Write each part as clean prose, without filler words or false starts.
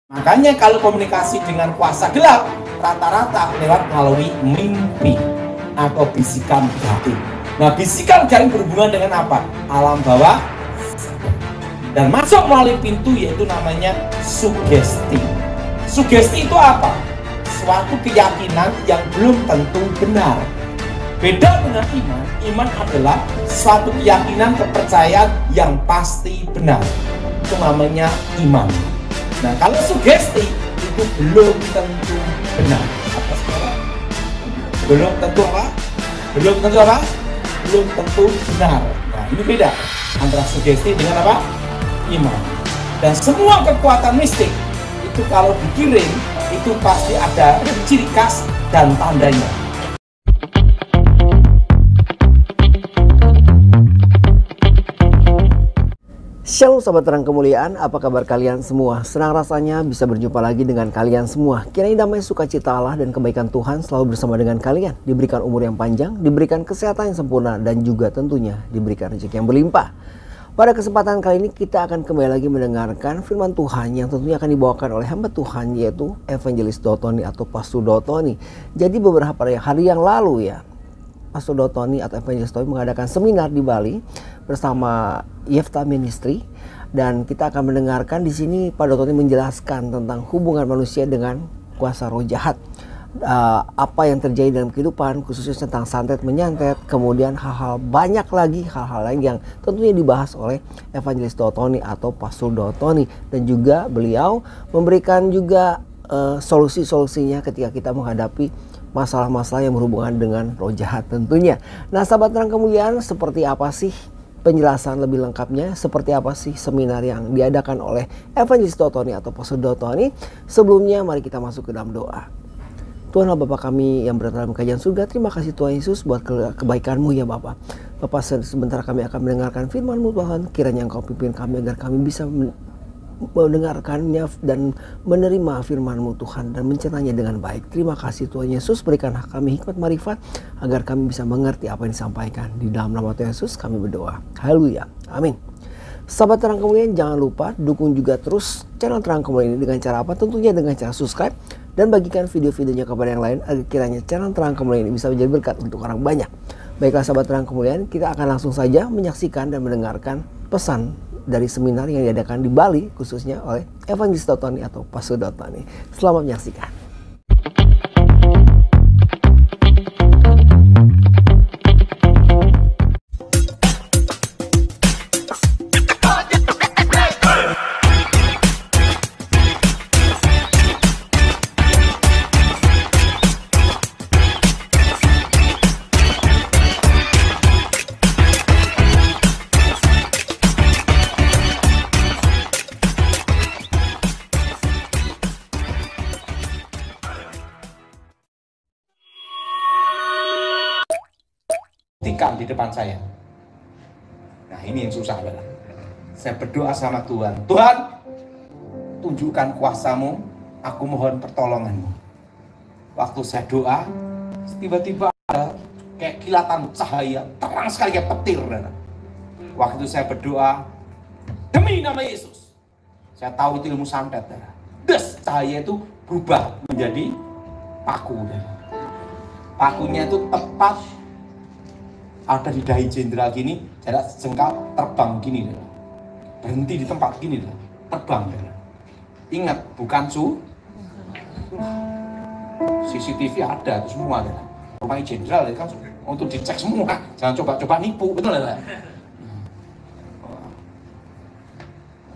Makanya kalau komunikasi dengan kuasa gelap, rata-rata lewat melalui mimpi atau bisikan hati. Nah, bisikan jaring berhubungan dengan apa? Alam bawah dan masuk melalui pintu, yaitu namanya sugesti. Sugesti itu apa? Suatu keyakinan yang belum tentu benar. Beda dengan iman. Iman adalah suatu keyakinan, kepercayaan yang pasti benar. Itu namanya iman. Nah, kalau sugesti itu belum tentu benar. Apa sekarang? Belum tentu apa? Belum tentu apa? Belum tentu benar. Nah, ini beda antara sugesti dengan apa? Iman. Dan semua kekuatan mistik itu kalau dikirim itu pasti ada ciri khas dan tandanya. Shalom sahabat terang kemuliaan, apa kabar kalian semua? Senang rasanya bisa berjumpa lagi dengan kalian semua. Kiranya damai sukacita Allah dan kebaikan Tuhan selalu bersama dengan kalian. Diberikan umur yang panjang, diberikan kesehatan yang sempurna, dan juga tentunya diberikan rezeki yang berlimpah. Pada kesempatan kali ini kita akan kembali lagi mendengarkan firman Tuhan yang tentunya akan dibawakan oleh hamba Tuhan, yaitu Evangelis Dotoni atau Pastor Dotoni. Jadi beberapa hari yang lalu ya, Pastor Dotoni atau Evangelis Dotoni mengadakan seminar di Bali bersama Yefta Ministry, dan kita akan mendengarkan di sini Pak Dotoni menjelaskan tentang hubungan manusia dengan kuasa roh jahat, apa yang terjadi dalam kehidupan, khususnya tentang santet menyantet, kemudian hal-hal banyak lagi, hal-hal lain yang tentunya dibahas oleh Evangelis Dotoni atau Pastor Dotoni, dan juga beliau memberikan juga solusi-solusinya ketika kita menghadapi masalah-masalah yang berhubungan dengan roh jahat tentunya. Nah sahabat terang kemuliaan, seperti apa sih penjelasan lebih lengkapnya, seperti apa sih seminar yang diadakan oleh Evangelis Dotoni atau Pastor Dotoni? Sebelumnya mari kita masuk ke dalam doa. Tuhan Allah Bapa kami yang berada dalam kerajaan surga, terima kasih Tuhan Yesus buat kebaikan-Mu ya Bapa. Bapa, sebentar kami akan mendengarkan firman-Mu Tuhan, kiranya Engkau pimpin kami agar kami bisa mendengarkannya dan menerima firman-Mu Tuhan dan mencernanya dengan baik. Terima kasih Tuhan Yesus, berikan kami hikmat marifat agar kami bisa mengerti apa yang disampaikan. Di dalam nama Tuhan Yesus kami berdoa. Haleluya. Amin. Sahabat terang kemuliaan, jangan lupa dukung juga terus channel terang kemuliaan ini dengan cara apa? Tentunya dengan cara subscribe dan bagikan video-videonya kepada yang lain agar kiranya channel terang kemuliaan ini bisa menjadi berkat untuk orang banyak. Baiklah sahabat terang kemuliaan, kita akan langsung saja menyaksikan dan mendengarkan pesan dari seminar yang diadakan di Bali khususnya oleh Evangelis Dotoni atau Pastor Dotoni. Selamat menyaksikan. Di depan saya. Nah ini yang susah adalah saya berdoa sama Tuhan. Tuhan, tunjukkan kuasa-Mu, aku mohon pertolongan-Mu. Waktu saya doa, tiba-tiba ada kayak kilatan cahaya terang sekali kayak petir. Waktu itu saya berdoa demi nama Yesus. Saya tahu itu ilmu santet. Des, cahaya itu berubah menjadi paku. Pakunya itu tepat ada di dahi jenderal gini, jarak jengkal terbang gini, berhenti di tempat gini, terbang. Ingat, bukan CCTV ada itu semua, rumahnya jenderal kan untuk dicek semua, jangan coba-coba nipu, betul ya?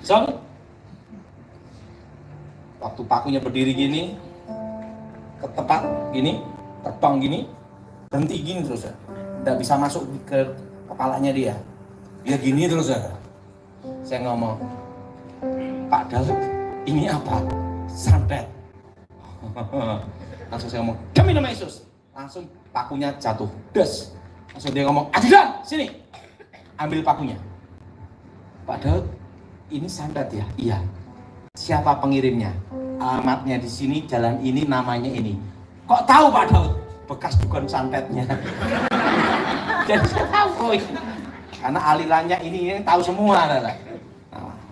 So, waktu pakunya berdiri gini, ke tempat gini, terbang gini, berhenti gini terus ya. Tidak bisa masuk ke kepalanya dia gini terus ya. Saya ngomong, Pak Daud, ini apa? Santet. Langsung saya ngomong, demi nama Yesus. Langsung pakunya jatuh, des. Langsung dia ngomong, ajudan, sini, ambil pakunya. Pak Daud, ini santet ya? Iya. Siapa pengirimnya? Alamatnya di sini, jalan ini, namanya ini. Kok tahu Pak Daud? Bekas dukun santetnya. Jadi saya tahu karena alirannya ini tahu semua.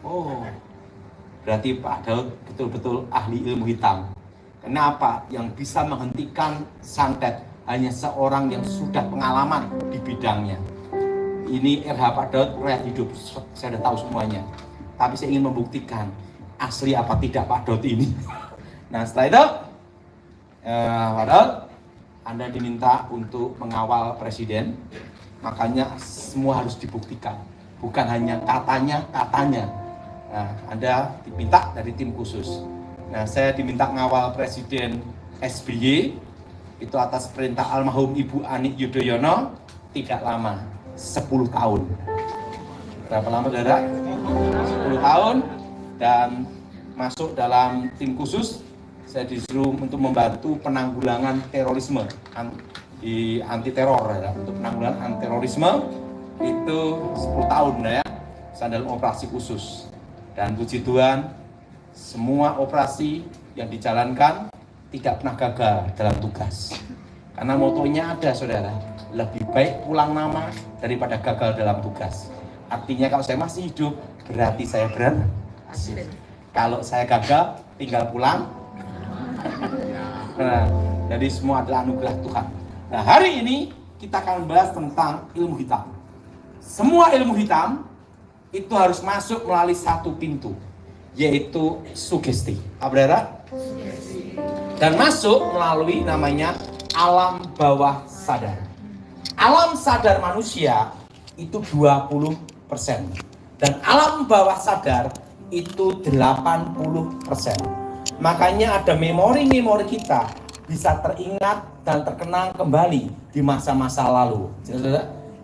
Oh, berarti Pak Daud betul-betul ahli ilmu hitam. Kenapa? Yang bisa menghentikan santet hanya seorang yang sudah pengalaman di bidangnya. Ini RH Pak Daud rakyat hidup, saya sudah tahu semuanya. Tapi saya ingin membuktikan asli apa tidak Pak Daud ini. Nah setelah itu, Pak Daud, Anda diminta untuk mengawal presiden. Makanya semua harus dibuktikan, bukan hanya katanya. Nah, Anda diminta dari tim khusus. Nah, saya diminta mengawal Presiden SBY itu atas perintah almarhum Ibu Ani Yudhoyono, tidak lama, 10 tahun. Berapa lama, saudara? 10 tahun, dan masuk dalam tim khusus. Saya disuruh untuk membantu penanggulangan terorisme, di anti teror ya. Untuk penanggulangan anti terorisme itu 10 tahun ya, dalam operasi khusus. Dan puji Tuhan, semua operasi yang dijalankan tidak pernah gagal dalam tugas. Karena motonya ada, saudara, lebih baik pulang nama daripada gagal dalam tugas. Artinya kalau saya masih hidup, berarti saya berhasil. Kalau saya gagal, tinggal pulang. Nah, jadi semua adalah anugerah Tuhan. Nah, hari ini kita akan bahas tentang ilmu hitam. Semua ilmu hitam itu harus masuk melalui satu pintu, yaitu sugesti. Apa saudara? Dan masuk melalui namanya alam bawah sadar. Alam sadar manusia itu 20%. Dan alam bawah sadar itu 80%. Makanya ada memori-memori kita bisa teringat dan terkenang kembali di masa-masa lalu.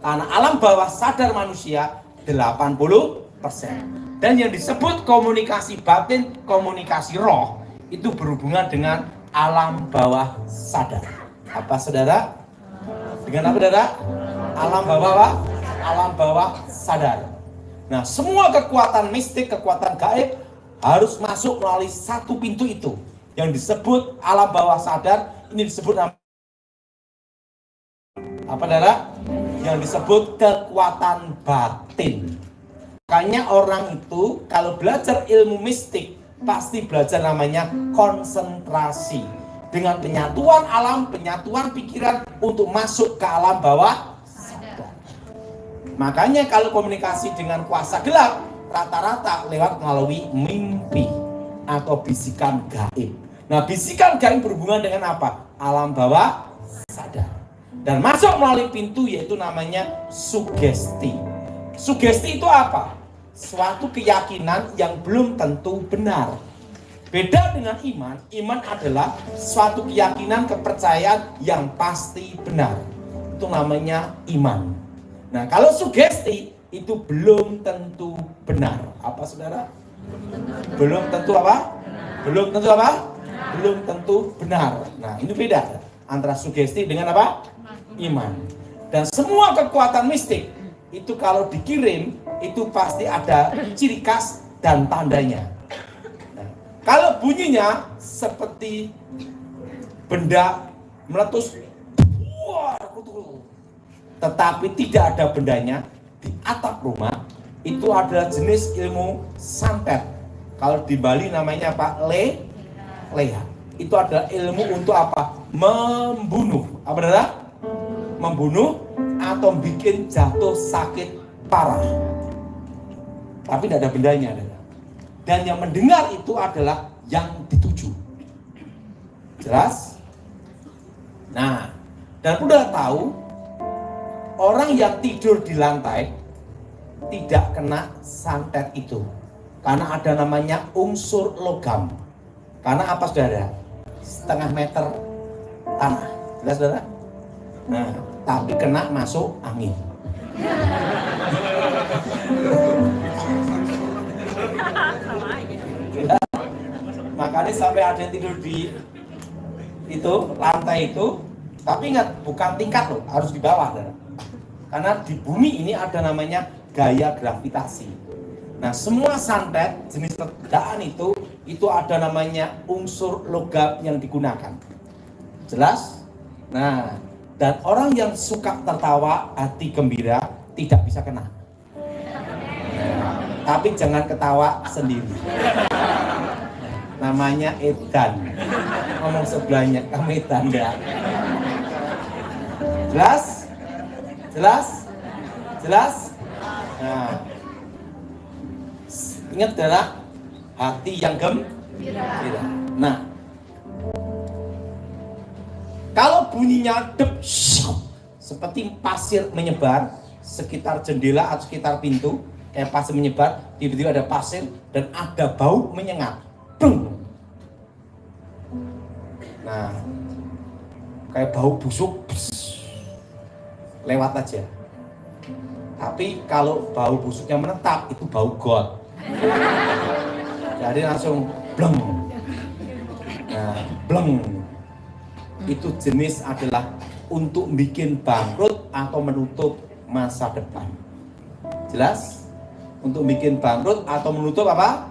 Karena alam bawah sadar manusia 80%. Dan yang disebut komunikasi batin, komunikasi roh, itu berhubungan dengan alam bawah sadar. Apa saudara? Dengan apa saudara? Alam bawah apa? Alam bawah sadar. Nah, semua kekuatan mistik, kekuatan gaib harus masuk melalui satu pintu itu, yang disebut alam bawah sadar. Ini disebut apa saudara? Yang disebut kekuatan batin. Makanya orang itu kalau belajar ilmu mistik pasti belajar namanya konsentrasi, dengan penyatuan alam, penyatuan pikiran untuk masuk ke alam bawah sadar. Makanya kalau komunikasi dengan kuasa gelap rata-rata lewat melalui mimpi atau bisikan gaib. Nah, bisikan gaib berhubungan dengan apa? Alam bawah sadar. Dan masuk melalui pintu yaitu namanya sugesti. Sugesti itu apa? Suatu keyakinan yang belum tentu benar. Beda dengan iman. Iman adalah suatu keyakinan, kepercayaan yang pasti benar. Itu namanya iman. Nah, kalau sugesti itu belum tentu benar. Apa saudara? Belum tentu apa? Belum tentu apa? Belum tentu benar. Nah, ini beda antara sugesti dengan apa? Iman. Dan semua kekuatan mistik itu kalau dikirim itu pasti ada ciri khas dan tandanya. Nah, kalau bunyinya seperti benda meletus, tetapi tidak ada bendanya di atap rumah, itu adalah jenis ilmu santet. Kalau di Bali namanya apa? Leha. Itu adalah ilmu untuk apa? Membunuh. Apa saudara? Membunuh atau bikin jatuh sakit parah. Tapi tidak ada bendanya. Dan yang mendengar itu adalah yang dituju. Jelas? Nah, dan udah tahu orang yang tidur di lantai tidak kena santet itu. Karena ada namanya unsur logam. Karena apa saudara? Setengah meter tanah. Jelas saudara? Nah, tapi kena masuk angin. Ya, makanya sampai ada yang tidur di itu lantai itu, tapi ingat bukan tingkat loh, harus di bawah. Karena di bumi ini ada namanya gaya gravitasi. Nah, semua santet jenis ledakan itu ada namanya unsur logam yang digunakan. Jelas? Nah, dan orang yang suka tertawa, hati gembira, tidak bisa kena. Tapi jangan ketawa sendiri. namanya edan. Ngomong sebelahnya, kamu edan enggak? Jelas? Jelas? Jelas? Nah, ingat adalah hati yang gembira. Nah, kalau bunyinya dep, seperti pasir menyebar sekitar jendela atau sekitar pintu, kayak pasir menyebar, tiba-tiba ada pasir dan ada bau menyengat. Bung. Nah, kayak bau busuk, lewat aja. Tapi kalau bau busuknya menetap, itu bau got. Jadi langsung bleng. Nah, bleng. Itu jenis adalah untuk bikin bangkrut atau menutup masa depan. Jelas? Untuk bikin bangkrut atau menutup apa?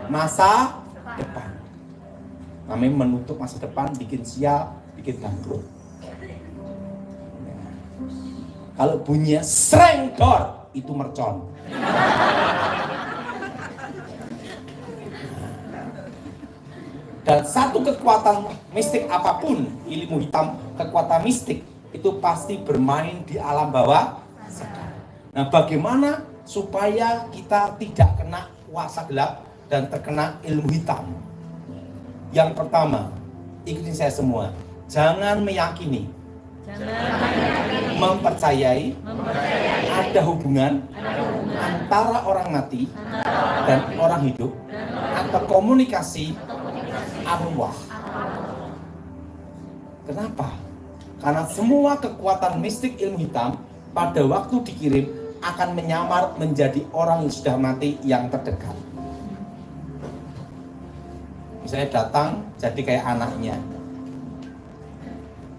Masa depan. Namanya menutup masa depan, bikin sial, bikin bangkrut. Kalau bunyinya sreng dor, itu mercon. Dan satu kekuatan mistik apapun, ilmu hitam, kekuatan mistik itu pasti bermain di alam bawah sadar. Nah, bagaimana supaya kita tidak kena kuasa gelap dan terkena ilmu hitam? Yang pertama, ikutin saya semua. Jangan meyakini, mempercayai ada hubungan antara orang mati dan orang hidup atau komunikasi arwah. Kenapa? Karena semua kekuatan mistik ilmu hitam pada waktu dikirim akan menyamar menjadi orang yang sudah mati yang terdekat. Misalnya datang jadi kayak anaknya.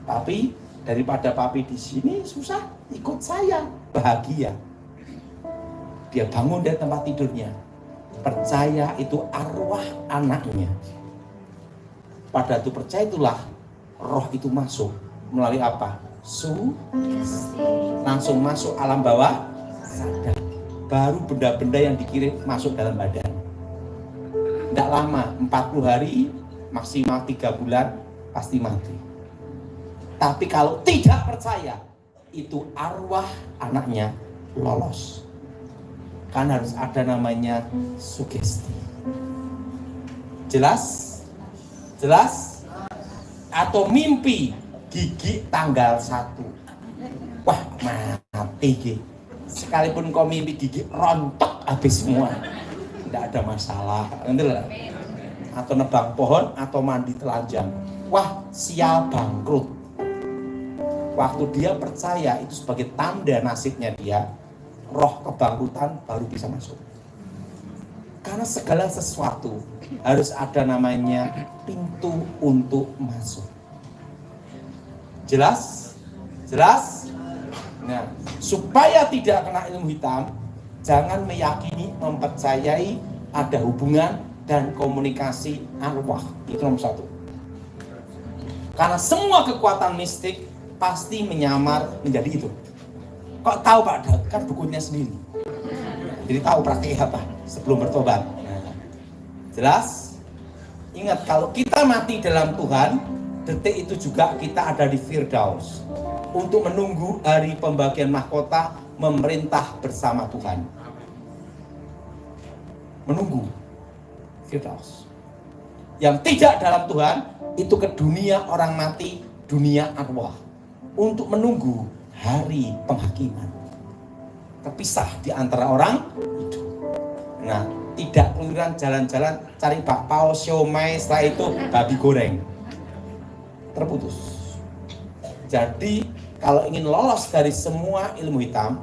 Tapi daripada papi di sini susah, ikut saya, bahagia. Dia bangun dari tempat tidurnya, percaya itu arwah anaknya. Pada itu percaya itulah roh itu masuk melalui apa? Langsung masuk alam bawah sadar. Baru benda-benda yang dikirim masuk dalam badan. Tidak lama, 40 hari, maksimal 3 bulan pasti mati. Tapi kalau tidak percaya, itu arwah anaknya lolos. Kan harus ada namanya sugesti. Jelas? Jelas? Atau mimpi gigi tanggal 1. Wah, mati. Sekalipun kau mimpi gigi rontok habis semua. Tidak ada masalah. Atau nebang pohon atau mandi telanjang. Wah, sial bangkrut. Waktu dia percaya itu sebagai tanda nasibnya dia, roh kebangkrutan baru bisa masuk. Karena segala sesuatu harus ada namanya pintu untuk masuk. Jelas? Jelas? Nah, supaya tidak kena ilmu hitam, jangan meyakini, mempercayai ada hubungan dan komunikasi arwah. Itu nomor 1. Karena semua kekuatan mistik pasti menyamar menjadi itu. Kok tahu Pak Daud? Kan bukunya sendiri. Jadi tahu praktiknya apa sebelum bertobat. Nah, jelas? Ingat, kalau kita mati dalam Tuhan, detik itu juga kita ada di Firdaus untuk menunggu hari pembagian mahkota memerintah bersama Tuhan. Menunggu Firdaus. Yang tidak dalam Tuhan itu ke dunia orang mati, dunia arwah, untuk menunggu hari penghakiman. Terpisah di antara orang hidup. Nah, tidak keluyuran jalan-jalan cari bakpao, siomay, setelah itu babi goreng. Terputus. Jadi kalau ingin lolos dari semua ilmu hitam,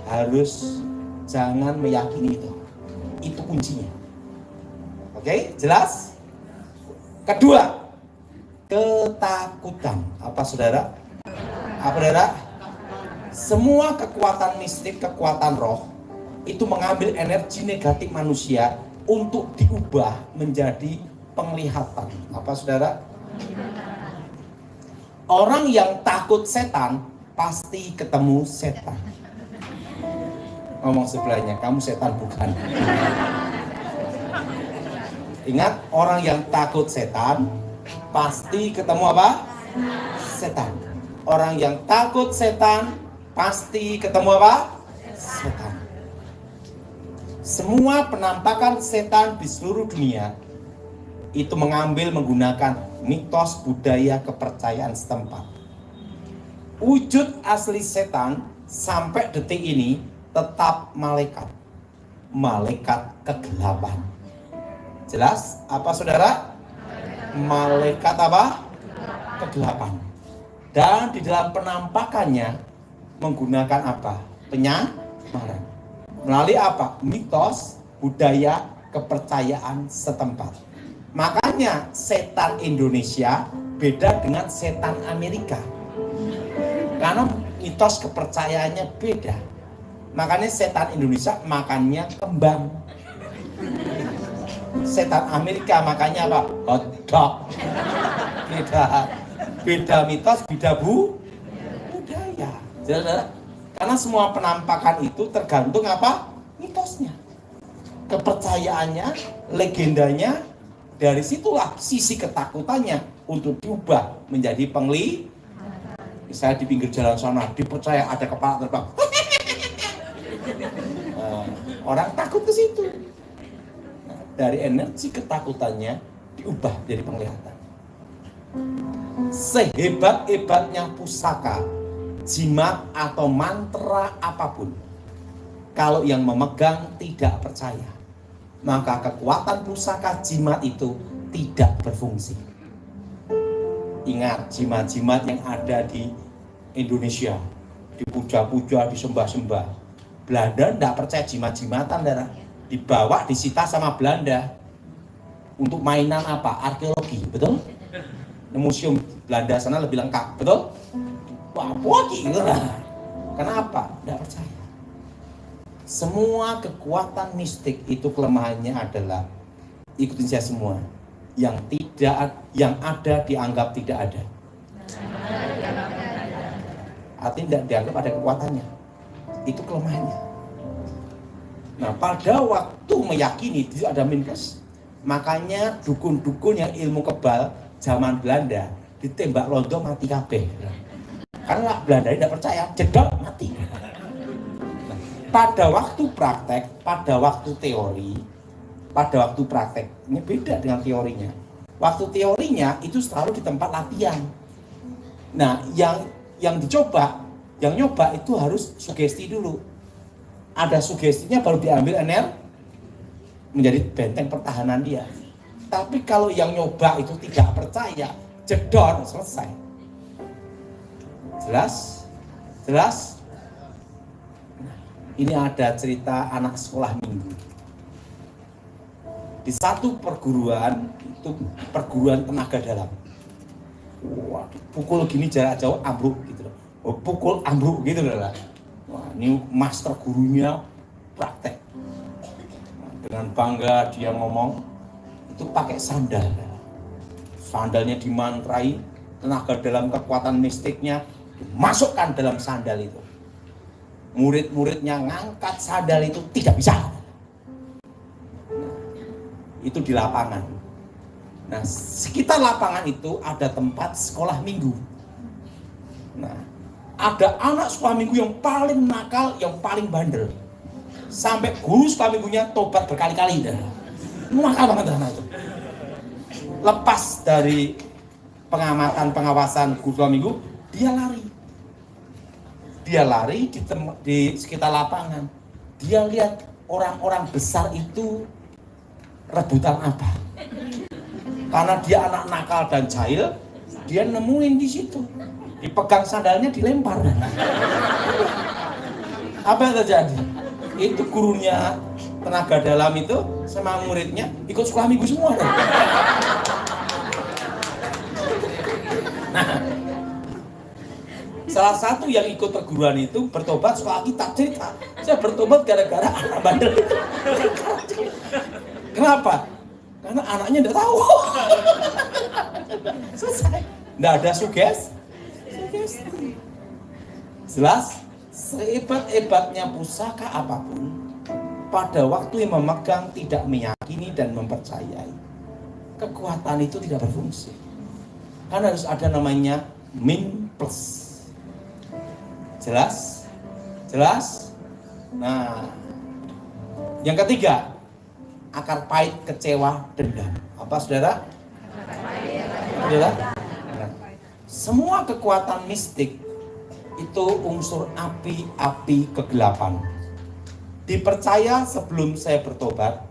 harus jangan meyakini itu. Itu kuncinya. Oke, jelas? Kedua, ketakutan. Apa saudara? Apa saudara? Semua kekuatan mistik, kekuatan roh itu mengambil energi negatif manusia untuk diubah menjadi penglihatan. Apa saudara? Orang yang takut setan pasti ketemu setan. Ngomong sebelahnya, kamu setan bukan? Ingat, orang yang takut setan pasti ketemu apa? Setan. Orang yang takut setan pasti ketemu apa? Setan. Semua penampakan setan di seluruh dunia itu menggunakan mitos, budaya, kepercayaan setempat. Wujud asli setan sampai detik ini tetap malaikat. Malaikat kegelapan. Jelas apa saudara? Malaikat apa? Kegelapan. Dan di dalam penampakannya menggunakan apa? Penyamaran. Melalui apa? Mitos, budaya, kepercayaan setempat. Makanya setan Indonesia beda dengan setan Amerika. Karena mitos kepercayaannya beda. Makanya setan Indonesia makannya kembang. Setan Amerika makanya apa? Hotdog. Beda mitos, beda budaya. Karena semua penampakan itu tergantung apa? Mitosnya, kepercayaannya, legendanya. Dari situlah sisi ketakutannya untuk diubah menjadi Misalnya di pinggir jalan sana dipercaya ada kepala terbang. Orang takut ke situ. Dari energi ketakutannya diubah jadi penglihatan. Sehebat-hebatnya pusaka, jimat atau mantra apapun, kalau yang memegang tidak percaya, maka kekuatan pusaka jimat itu tidak berfungsi. Ingat, jimat-jimat yang ada di Indonesia dipuja-puja, disembah-sembah. Belanda tidak percaya jimat-jimatan, darah. Dibawa, disita sama Belanda untuk mainan apa? Arkeologi, betul? Museum Belanda sana lebih lengkap, betul? Wah, gitu lah. Kenapa? Tidak percaya. Semua kekuatan mistik itu kelemahannya adalah, ikutin saya semua, yang ada dianggap tidak ada. Artinya tidak dianggap ada kekuatannya. Itu kelemahannya. Nah, pada waktu meyakini itu ada minus, makanya dukun-dukun yang ilmu kebal zaman Belanda ditembak londo mati kabeh. Karena Belanda tidak percaya, jedok mati. Nah, pada waktu praktek, pada waktu teori, pada waktu praktek, ini beda dengan teorinya. Waktu teorinya itu selalu di tempat latihan. Nah, yang dicoba, yang nyoba itu harus sugesti dulu. Ada sugestinya baru diambil energi menjadi benteng pertahanan dia. Tapi kalau yang nyoba itu tidak percaya, jedor, selesai. Jelas? Jelas? Nah, ini ada cerita anak sekolah minggu. Di satu perguruan, itu perguruan tenaga dalam. Wah, pukul gini jarak jauh ambruk gitu loh. Oh, pukul ambruk gitu loh. Wah, ini master gurunya praktek. Dengan bangga dia ngomong, itu pakai sandal. Sandalnya dimantrai, tenaga dalam kekuatan mistiknya dimasukkan dalam sandal itu. Murid-muridnya ngangkat sandal itu tidak bisa. Itu di lapangan. Nah, sekitar lapangan itu ada tempat sekolah minggu. Nah, ada anak sekolah minggu yang paling nakal, yang paling bandel. Sampai guru sekolah minggunya tobat berkali-kali. Nakal banget anak itu. Lepas dari pengawasan guru sekolah minggu, dia lari. Dia lari di sekitar lapangan. Dia lihat orang-orang besar itu rebutan apa. Karena dia anak nakal dan jahil, dia nemuin di situ. Dipegang sandalnya, dilempar. Apa yang terjadi? Itu gurunya tenaga dalam itu sama muridnya ikut sekolah minggu semua. Nah, salah satu yang ikut perguruan itu bertobat sekolah kitab cerita. Saya bertobat gara-gara anak bandel itu. Kenapa? Karena anaknya tidak tahu. Selesai. Tidak ada sugesti. Jelas, sehebat-hebatnya pusaka apapun, pada waktu yang memegang tidak meyakini dan mempercayai, kekuatan itu tidak berfungsi. Kan harus ada namanya min plus. Jelas? Jelas? Nah, yang ketiga, akar pahit, kecewa, dendam. Apa saudara? Saudara? Nah, semua kekuatan mistik itu unsur api kegelapan. Dipercaya sebelum saya bertobat,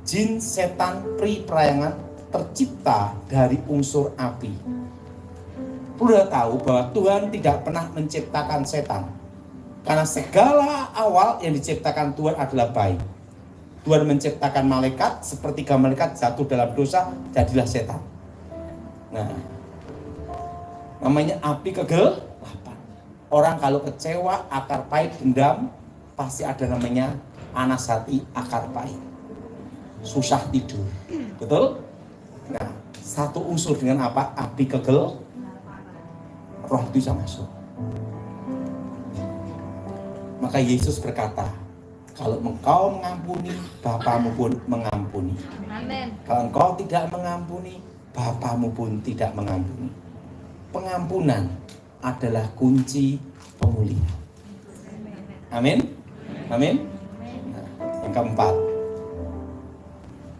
jin, setan, pri, perayangan tercipta dari unsur api. Sudah tahu bahwa Tuhan tidak pernah menciptakan setan. Karena segala awal yang diciptakan Tuhan adalah baik. Tuhan menciptakan malaikat, sepertiga malaikat jatuh dalam dosa, jadilah setan. Nah, namanya api kegelapan. Orang kalau kecewa, akar pahit, dendam, pasti ada namanya panas hati, akar pahit. Susah tidur. Betul? Nah, satu unsur dengan apa? Api kegelapan. Roh itu bisa masuk. Maka Yesus berkata, kalau engkau mengampuni, Bapamu pun mengampuni. Amen. Kalau engkau tidak mengampuni, Bapamu pun tidak mengampuni. Pengampunan adalah kunci pemulihan. Amin. Amin. Nah, yang keempat,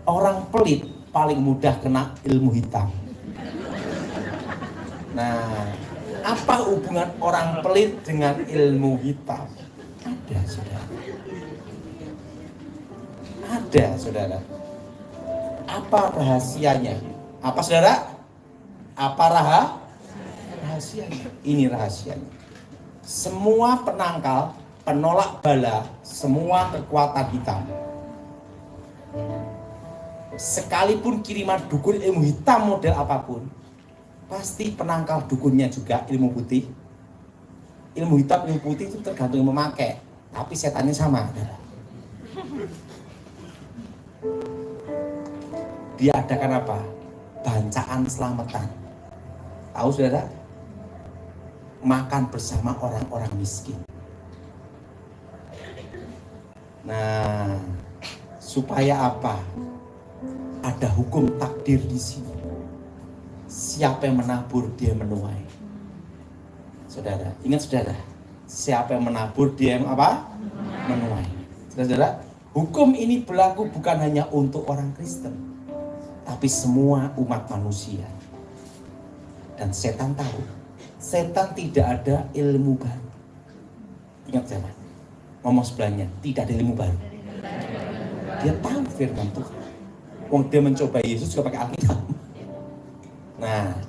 orang pelit paling mudah kena ilmu hitam. Nah, apa hubungan orang pelit dengan ilmu hitam? Ada, saudara. Ada, saudara. Apa rahasianya? Apa, saudara? Apa rahasianya? Ini rahasianya. Semua penangkal, penolak bala, semua kekuatan hitam, sekalipun kiriman dukun ilmu hitam model apapun, pasti penangkal dukunnya juga ilmu putih. Ilmu hitam, ilmu putih itu tergantung yang memakai, tapi setannya sama. Dia adakan apa? Bancaan selamatan. Tahu saudara? Makan bersama orang-orang miskin. Nah, supaya apa? Ada hukum takdir di sini. Siapa yang menabur dia menuai. Saudara, ingat saudara, siapa yang menabur dia yang apa? Menuai. Saudara, hukum ini berlaku bukan hanya untuk orang Kristen, tapi semua umat manusia. Dan setan tahu, setan tidak ada ilmu baru. Ingat jangan, ngomong sebelahnya, tidak ada ilmu baru. Dia tahu firman Tuhan. Wong dia mencoba Yesus juga pakai Alkitab. Nah,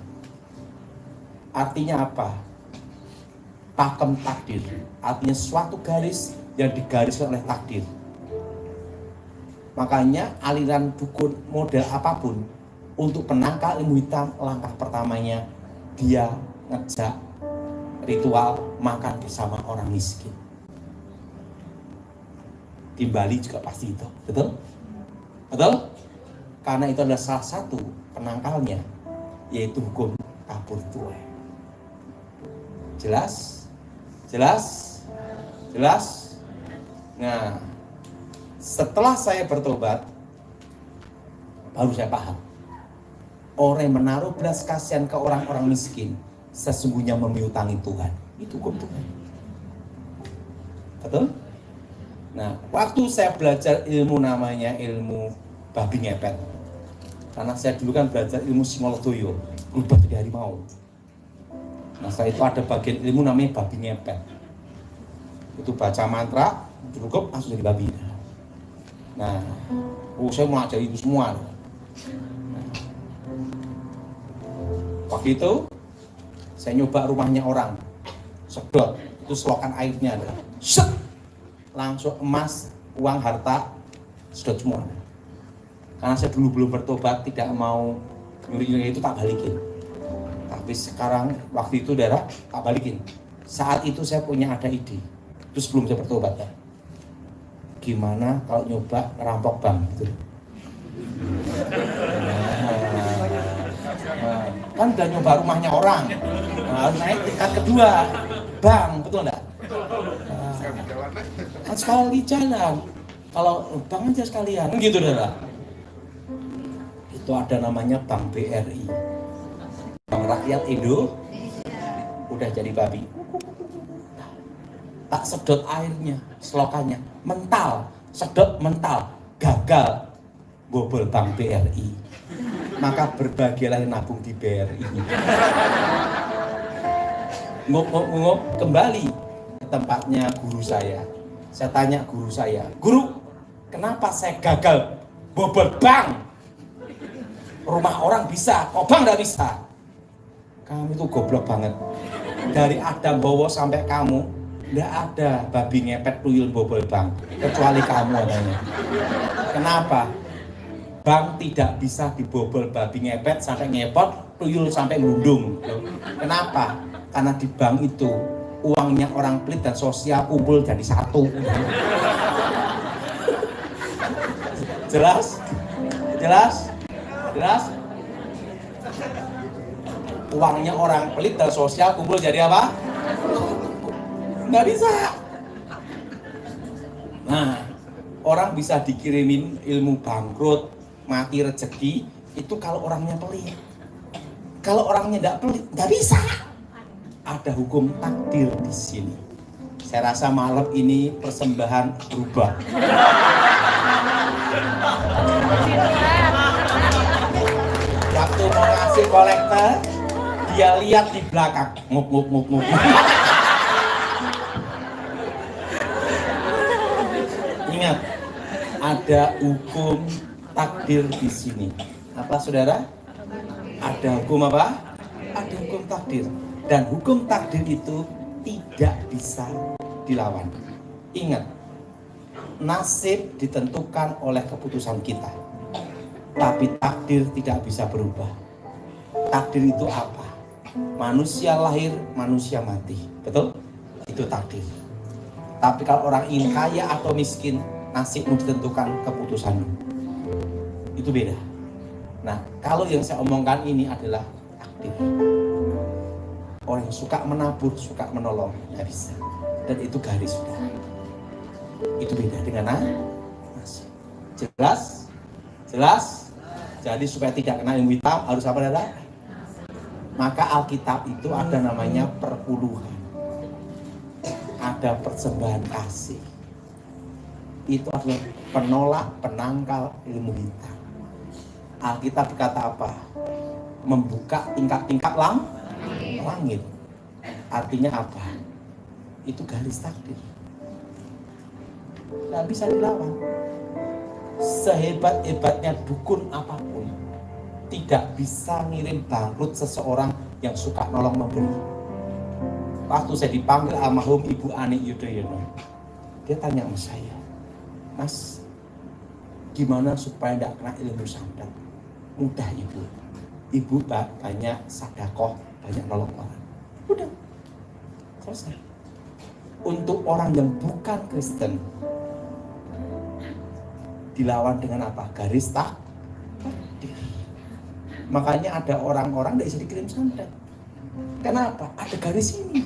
artinya apa? Pakem takdir, artinya suatu garis yang digariskan oleh takdir. Makanya aliran dukun model apapun, untuk penangkal ilmu hitam, langkah pertamanya dia ngejak ritual makan bersama orang miskin. Di Bali juga pasti itu, betul? Betul? Karena itu adalah salah satu penangkalnya, yaitu hukum tabur tuai. Jelas? Jelas? Jelas? Nah, setelah saya bertobat, baru saya paham. Orang yang menaruh belas kasihan ke orang-orang miskin, sesungguhnya memiutangi Tuhan. Itu hukum Tuhan. Betul? Nah, waktu saya belajar ilmu namanya ilmu babi ngepet. Karena saya dulu kan belajar ilmu Simolodoyo, berubah jadi harimau. Nah, setelah itu ada bagian ilmu namanya babi ngepet. Itu baca mantra, cukup langsung jadi babi. Nah, saya mau ajar itu semua. Nah, waktu itu saya nyoba rumahnya orang, sedot, itu selokan airnya ada, set, langsung emas, uang, harta, sedot semua. Karena saya dulu belum bertobat, tidak mau nyuri-nyuri itu, tak balikin. Tapi sekarang waktu itu darah tak balikin. Saat itu saya punya ada ide. Itu sebelum saya bertobat ya. Gimana kalau nyoba ngerampok bank gitu. Kan udah nyoba rumahnya orang. Nah, harus naik tingkat kedua. Bank, betul enggak? Kan sekali jalan. Kalau bank aja sekalian. Gitu darah. itu ada namanya Bank BRI, Bank Rakyat Indo, udah jadi babi. Tak sedot airnya, selokannya, mental, sedot mental, gagal, bobol Bank BRI. Maka berbahagialah yang nabung di BRI. Ngup kembali ke tempatnya guru saya. Saya tanya guru saya, guru, kenapa saya gagal bobol bank? Rumah orang bisa, kok bank nggak bisa? Kamu itu goblok banget. Dari Adam Bowo sampai kamu, nggak ada babi ngepet tuyul bobol bank, kecuali kamu adanya. Kenapa? Bank tidak bisa dibobol babi ngepet sampai ngepot, tuyul sampai ngundung. Kenapa? Karena di bank itu uangnya orang pelit dan sosial kumpul jadi satu. Jelas? Jelas? Jelas? Uangnya orang pelit dan sosial kumpul jadi apa? Nggak bisa. Nah, orang bisa dikirimin ilmu bangkrut, mati rezeki, itu kalau orangnya pelit. Kalau orangnya nggak pelit, nggak bisa. Ada hukum takdir di sini. Saya rasa malam ini persembahan berubah. Waktu mau ngasih kolektor, dia lihat di belakang, nguk. Ingat, ada hukum takdir di sini. Apa saudara? Ada hukum apa? Ada hukum takdir. Dan hukum takdir itu tidak bisa dilawan. Ingat, nasib ditentukan oleh keputusan kita. Tapi takdir tidak bisa berubah. Takdir itu apa? Manusia lahir, manusia mati. Betul? Itu takdir. Tapi kalau orang ingin kaya atau miskin, nasibmu ditentukan keputusanmu. Itu beda. Nah, kalau yang saya omongkan ini adalah takdir. Orang yang suka menabur, suka menolong, nggak bisa. Dan itu garis sudah. Itu beda dengan nasib. Jelas? Jelas? Jadi supaya tidak kena ilmu hitam, harus apa saudara? Maka Alkitab itu ada namanya perpuluhan. Ada persembahan kasih. Itu adalah penolak, penangkal ilmu hitam. Alkitab berkata apa? Membuka tingkat-tingkat langit. Artinya apa? Itu garis takdir. Nggak bisa dilawan. Sehebat-hebatnya dukun apapun, tidak bisa ngirim bangkrut seseorang yang suka nolong memberi. Waktu saya dipanggil almarhum Ibu Ani Yudhoyono, dia tanya sama saya, Mas, gimana supaya tidak kena ilmu santet? Mudah Ibu. Ibu banyak sedekah, banyak nolong orang. Udah, selesai. Untuk orang yang bukan Kristen, dilawan dengan apa? Garis takdir. Makanya ada orang-orang tidak bisa dikirim santet. Kenapa? Ada garis ini.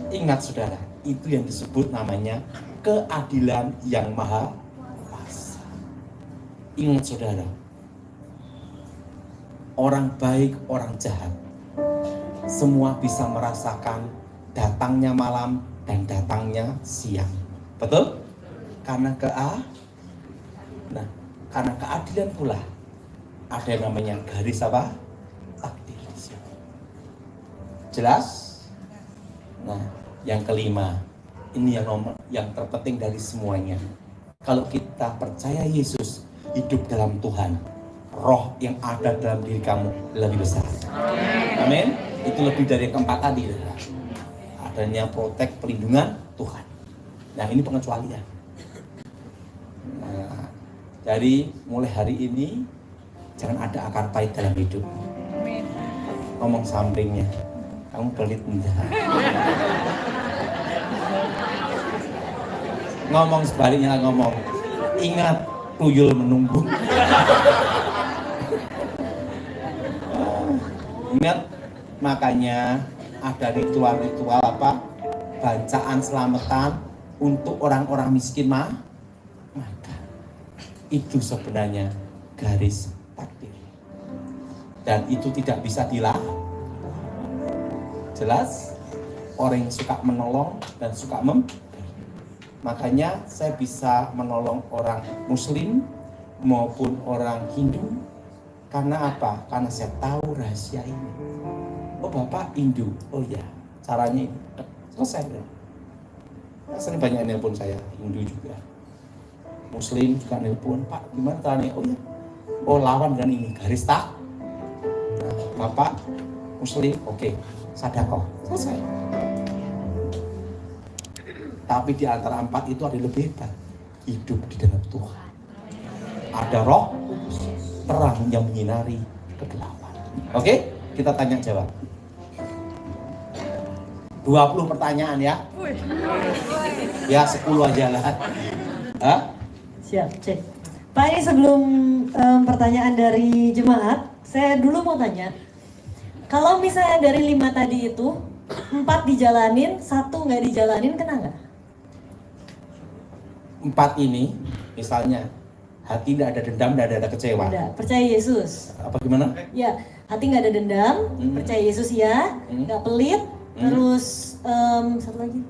Ingat saudara, itu yang disebut namanya keadilan yang maha kuasa. Ingat saudara, orang baik, orang jahat, semua bisa merasakan datangnya malam dan datangnya siang. Betul? Karena karena keadilan pula ada yang namanya garis apa? Takdir. Jelas? Nah, yang kelima, ini yang terpenting dari semuanya. Kalau kita percaya Yesus hidup dalam Tuhan, roh yang ada dalam diri kamu lebih besar. Amin. Itu lebih dari yang keempat tadi. Adanya protek perlindungan Tuhan. Nah, ini pengecualian. Nah, jadi mulai hari ini jangan ada akar pahit dalam hidup. Ngomong sampingnya, kamu pelit menjahat. Ngomong sebaliknya, ngomong, ingat tuyul menunggu. Ingat, makanya ada ritual-ritual apa? Bacaan selamatan untuk orang-orang miskin maka itu sebenarnya garis takdir. Dan itu tidak bisa dilakukan. Jelas? Orang yang suka menolong dan suka makanya saya bisa menolong orang Muslim maupun orang Hindu. Karena apa? Karena saya tahu rahasia ini. Oh Bapak Hindu, oh ya, caranya ini. Selesai. Sering banyak nelpon saya, Hindu juga. Muslim juga nelpon, Pak gimana caranya? Oh ya, oh lawan dengan ini, garis tak. Nah, Bapak Muslim, oke, sedekah, selesai. Tapi di antara empat itu ada lebih hebat, hidup di dalam Tuhan. Ada roh terang yang menyinari kegelapan. Oke, kita tanya jawab. 20 pertanyaan ya. Ya 10 aja lah. Hah? Siap, cek. Pak, ini sebelum pertanyaan dari jemaat, saya dulu mau tanya. Kalau misalnya dari 5 tadi itu, 4 dijalanin, 1 nggak dijalanin, kena nggak? 4 ini, misalnya, hati tidak ada dendam, tidak ada kecewa. Ada, percaya Yesus. Apa gimana? Ya, hati nggak ada dendam, percaya Yesus ya, nggak pelit, terus satu lagi.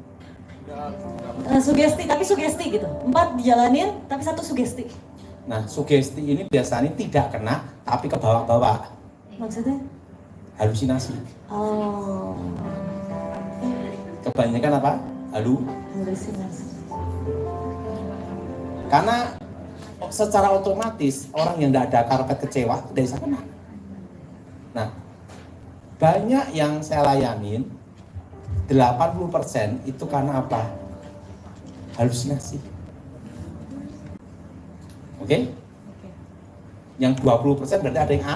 Sugesti, tapi sugesti gitu. 4 dijalanin, tapi 1 sugesti. Nah, sugesti ini biasanya tidak kena, tapi ke bawah-bawah. Maksudnya? Halusinasi. Oh. Kebanyakan apa? Halusinasi. Karena secara otomatis orang yang tidak ada karpet kecewa tidak bisa kena. Nah, banyak yang saya layanin 80% itu karena apa? Halusinasi. Oke? Yang 20% berarti ada yang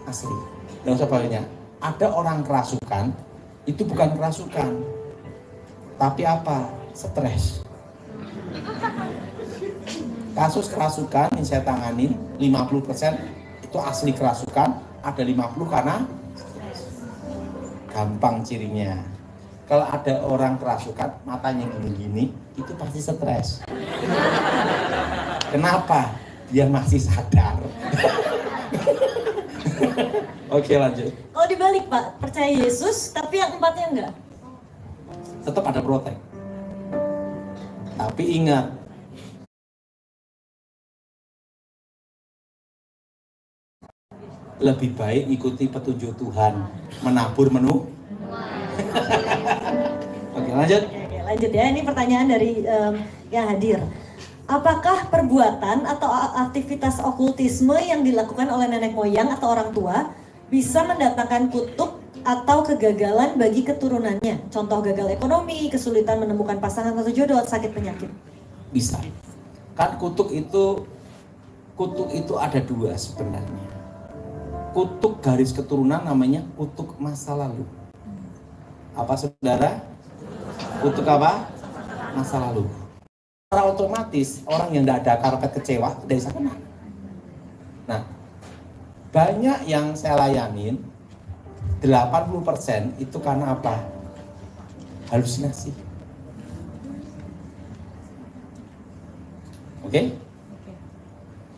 asli. Dan sebagainya. Ada orang kerasukan, itu bukan kerasukan. Tapi apa? Stres. Kasus kerasukan yang saya tangani 50% itu asli kerasukan, ada 50 karena gampang cirinya. Kalau ada orang kerasukan matanya gini-gini, itu pasti stres. Kenapa? Dia masih sadar. Oke, lanjut. Kalau dibalik Pak, percaya Yesus tapi yang 4-nya enggak? Tetap ada protek. Tapi ingat, lebih baik ikuti petunjuk Tuhan, menabur menu. Oke, lanjut. Oke, lanjut ya. Ini pertanyaan dari yang hadir. Apakah perbuatan atau aktivitas okultisme yang dilakukan oleh nenek moyang atau orang tua bisa mendatangkan kutuk atau kegagalan bagi keturunannya? Contoh gagal ekonomi, kesulitan menemukan pasangan atau jodoh, sakit penyakit. Bisa. Kan kutuk itu ada 2 sebenarnya. Kutuk garis keturunan namanya kutuk masa lalu. Apa saudara? Kutuk apa? Masa lalu. Secara otomatis orang yang tidak ada karpet kecewa tidak bisa kena. Nah, banyak yang saya layanin 80% itu karena apa? Halusinasi. Oke?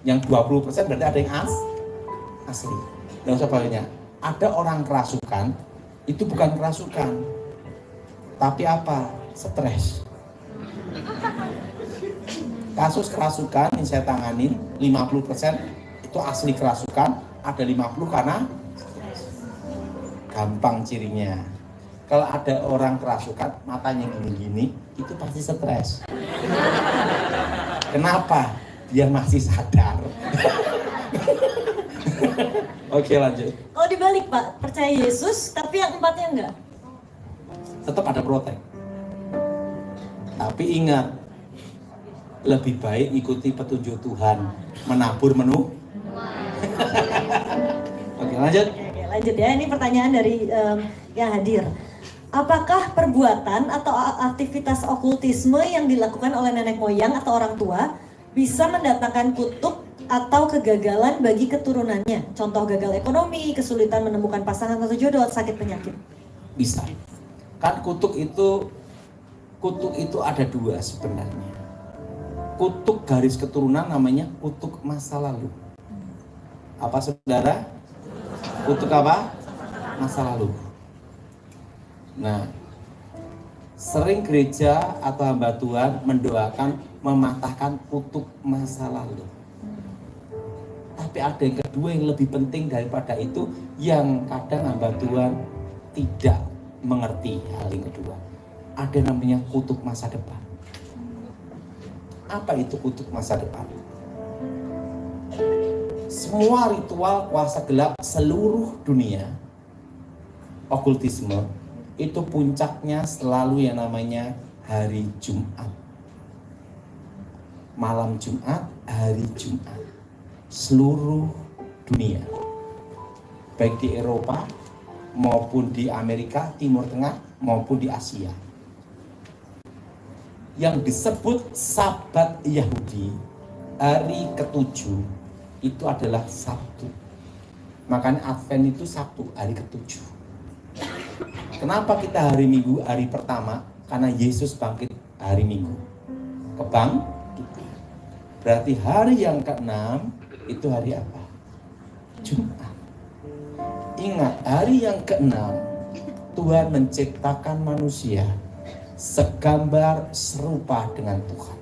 Yang 20% berarti ada yang asli. Dan sebagainya. Ada orang kerasukan, itu bukan kerasukan. Tapi apa? Stres. Kasus kerasukan yang saya tangani 50% itu asli kerasukan, ada 50 karena gampang cirinya. Kalau ada orang kerasukan matanya gini-gini, itu pasti stres. Kenapa? Dia masih sadar. Oke, lanjut. Kalau dibalik Pak, percaya Yesus tapi yang 4-nya enggak? Tetap ada protek. Tapi ingat, lebih baik ikuti petunjuk Tuhan, menabur menu. Oke, lanjut. Oke, lanjut ya. Ini pertanyaan dari yang hadir. Apakah perbuatan atau aktivitas okultisme yang dilakukan oleh nenek moyang atau orang tua bisa mendatangkan kutuk atau kegagalan bagi keturunannya? Contoh gagal ekonomi, kesulitan menemukan pasangan atau jodoh, sakit penyakit. Bisa. Kan kutuk itu ada 2 sebenarnya. Kutuk garis keturunan namanya kutuk masa lalu. Apa saudara? Kutuk apa? Masa lalu. Nah, sering gereja atau hamba Tuhan mendoakan mematahkan kutuk masa lalu. Tapi ada yang kedua yang lebih penting daripada itu, yang kadang hamba Tuhan tidak mengerti hal yang kedua. Ada namanya kutuk masa depan. Apa itu kutuk masa depan? Semua ritual kuasa gelap seluruh dunia, okultisme, itu puncaknya selalu yang namanya hari Jumat. Malam Jumat, hari Jumat. Seluruh dunia. Baik di Eropa, maupun di Amerika, Timur Tengah, maupun di Asia. Yang disebut Sabat Yahudi, hari ke-7, itu adalah Sabtu. Makanya Advent itu Sabtu, hari ke-7. Kenapa kita hari Minggu, hari pertama? Karena Yesus bangkit hari Minggu. Kebangkitan. Berarti hari yang ke-6 itu hari apa? Jumat. Ingat, hari yang ke-6 Tuhan menciptakan manusia segambar serupa dengan Tuhan.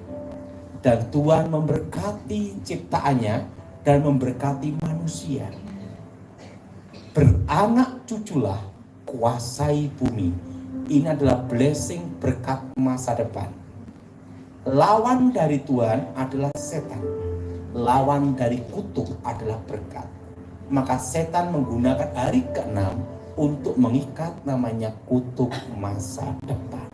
Dan Tuhan memberkati ciptaannya dan memberkati manusia. Beranak cuculah, kuasai bumi. Ini adalah blessing, berkat masa depan. Lawan dari Tuhan adalah setan. Lawan dari kutuk adalah berkat. Maka setan menggunakan hari ke-6 untuk mengikat namanya kutuk masa depan.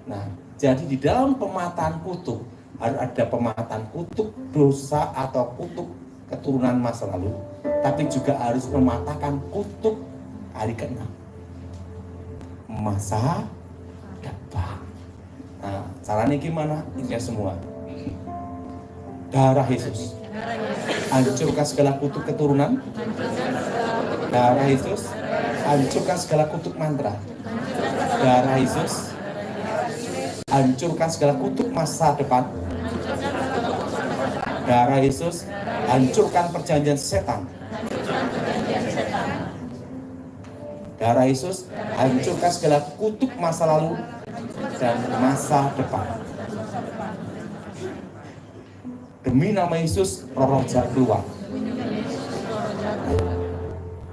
Nah, jadi di dalam pemataan kutuk harus ada pemataan kutuk dosa atau kutuk keturunan masa lalu, tapi juga harus mematahkan kutuk hari ke-6 masa depan. Nah, caranya gimana? Ini semua darah Yesus hancurkan segala kutuk keturunan. Darah Yesus hancurkan segala kutuk mantra. Darah Yesus hancurkan segala kutuk masa depan. Darah Yesus hancurkan perjanjian setan. Darah Yesus hancurkan segala kutuk masa lalu dan masa depan. Demi nama Yesus, roh jahat keluar.